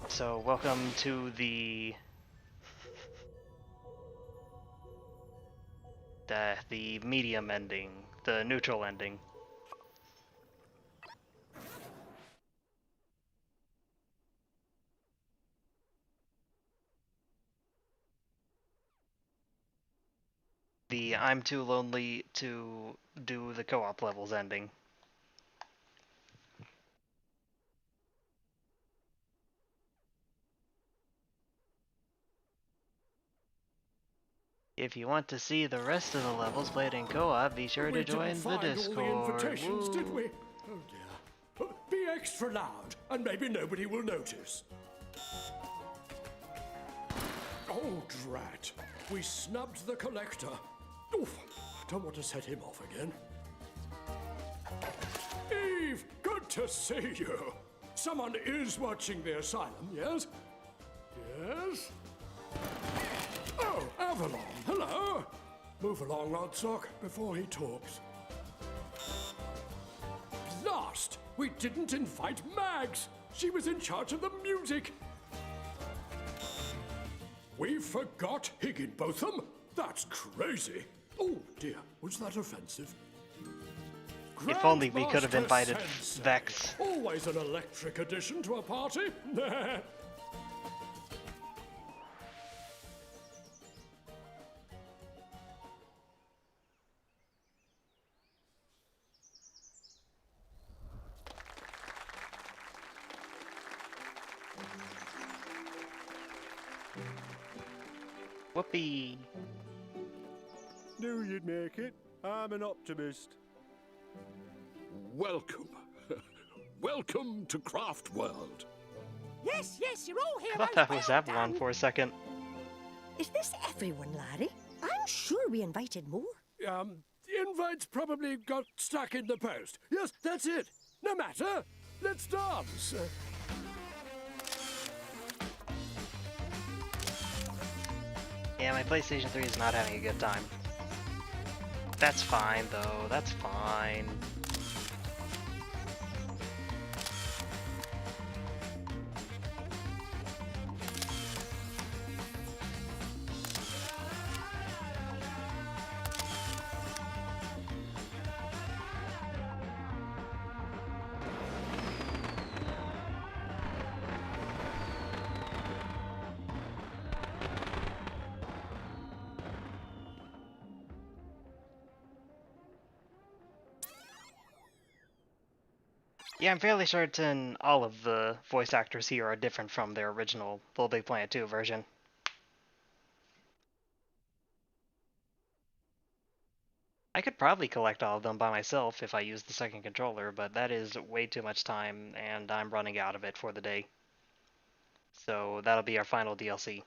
So, welcome to the medium ending, the neutral ending. The I'm too lonely to do the co-op levels ending. If you want to see the rest of the levels played in co-op, be sure to We join didn't the find all the Discord. invitations, did Woo. we? Oh dear. Be extra loud, and maybe nobody will notice. Oh, drat. We snubbed the collector. Oof. Don't want to set him off again. Eve, good to see you. Someone is watching the asylum, yes? Yes? Oh, Avalon, hello. Move along, Rodsock, before he talks. Blast! We didn't invite Mags! She was in charge of the music! We forgot Higginbotham? That's crazy! Oh dear, was that offensive? If only we could have Grandmaster invited Sensei. Vex. Always an electric addition to a party. Whoopee. Knew you'd make it. I'm an optimist. Welcome. Welcome to Craft World. Yes, yes, you're all here. I thought that was Avalon for a second. Is this everyone, Larry? I'm sure we invited more. The invites probably got stuck in the post. Yes, that's it. No matter. Let's dance. Yeah, my PlayStation 3 is not having a good time. That's fine, though. That's fine. Yeah, I'm fairly certain all of the voice actors here are different from their original LittleBigPlanet 2 version. I could probably collect all of them by myself if I used the second controller, but that is way too much time, and I'm running out of it for the day. So that'll be our final DLC.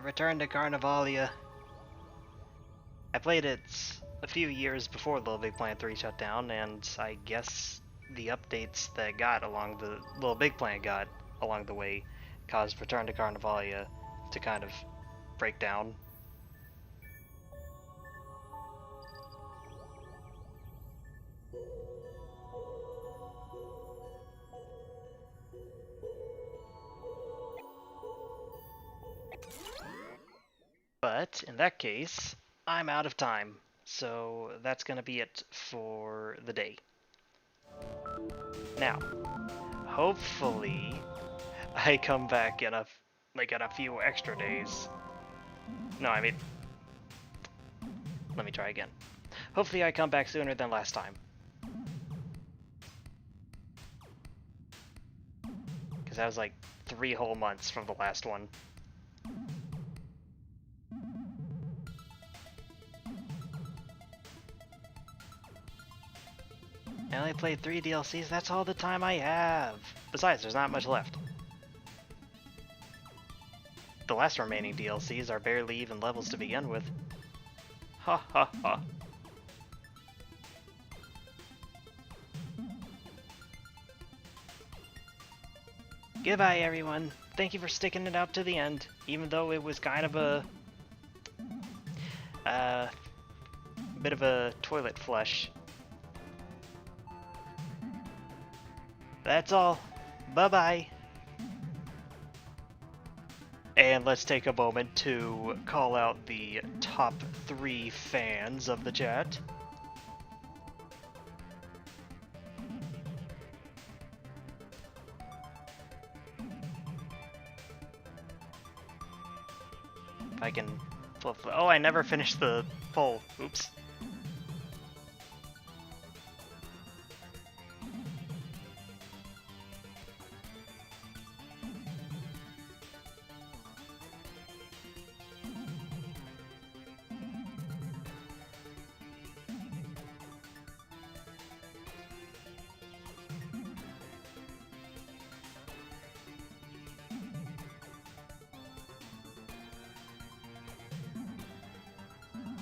Return to Carnivalia. I played it a few years before LittleBigPlanet 3 shut down, and I guess the updates that got along the LittleBigPlanet got along the way caused Return to Carnivalia to kind of break down. But in that case, I'm out of time, so that's gonna be it for the day. Now, hopefully, I come back in a few extra days. No, I mean, let me try again. Hopefully, I come back sooner than last time. Because that was like 3 whole months from the last one. I only played 3 DLCs, that's all the time I have! Besides, there's not much left. The last remaining DLCs are barely even levels to begin with. Ha ha ha. Goodbye everyone. Thank you for sticking it out to the end, even though it was kind of a bit of a toilet flush. That's all. Bye-bye. And let's take a moment to call out the top 3 fans of the chat. if I can flip. Oh, I never finished the poll. Oops.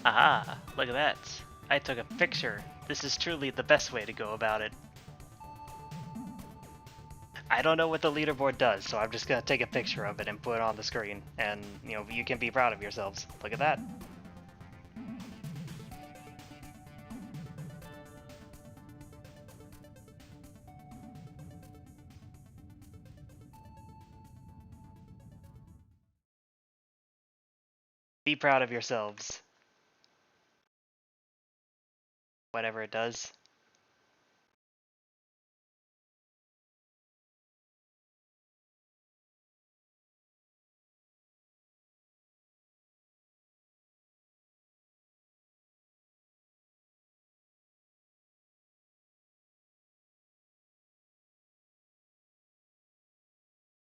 Aha, look at that. I took a picture. This is truly the best way to go about it. I don't know what the leaderboard does, so I'm just gonna take a picture of it and put it on the screen. And, you know, you can be proud of yourselves. Look at that. Be proud of yourselves. Whatever it does.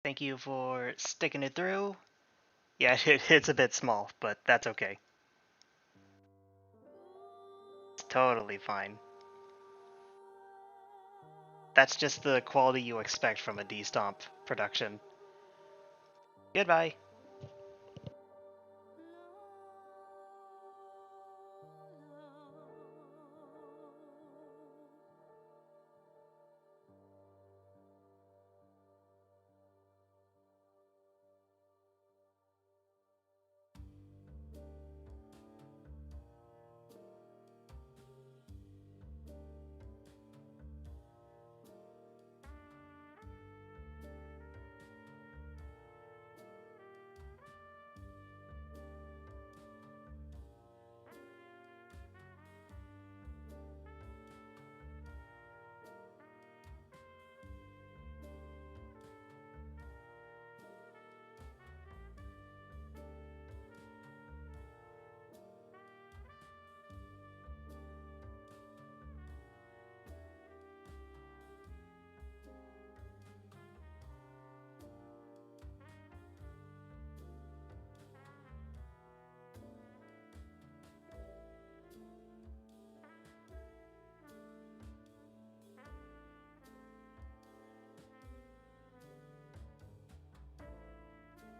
Thank you for sticking it through. Yeah, it's a bit small, but that's okay. It's totally fine. That's just the quality you expect from a D-Stomp production. Goodbye.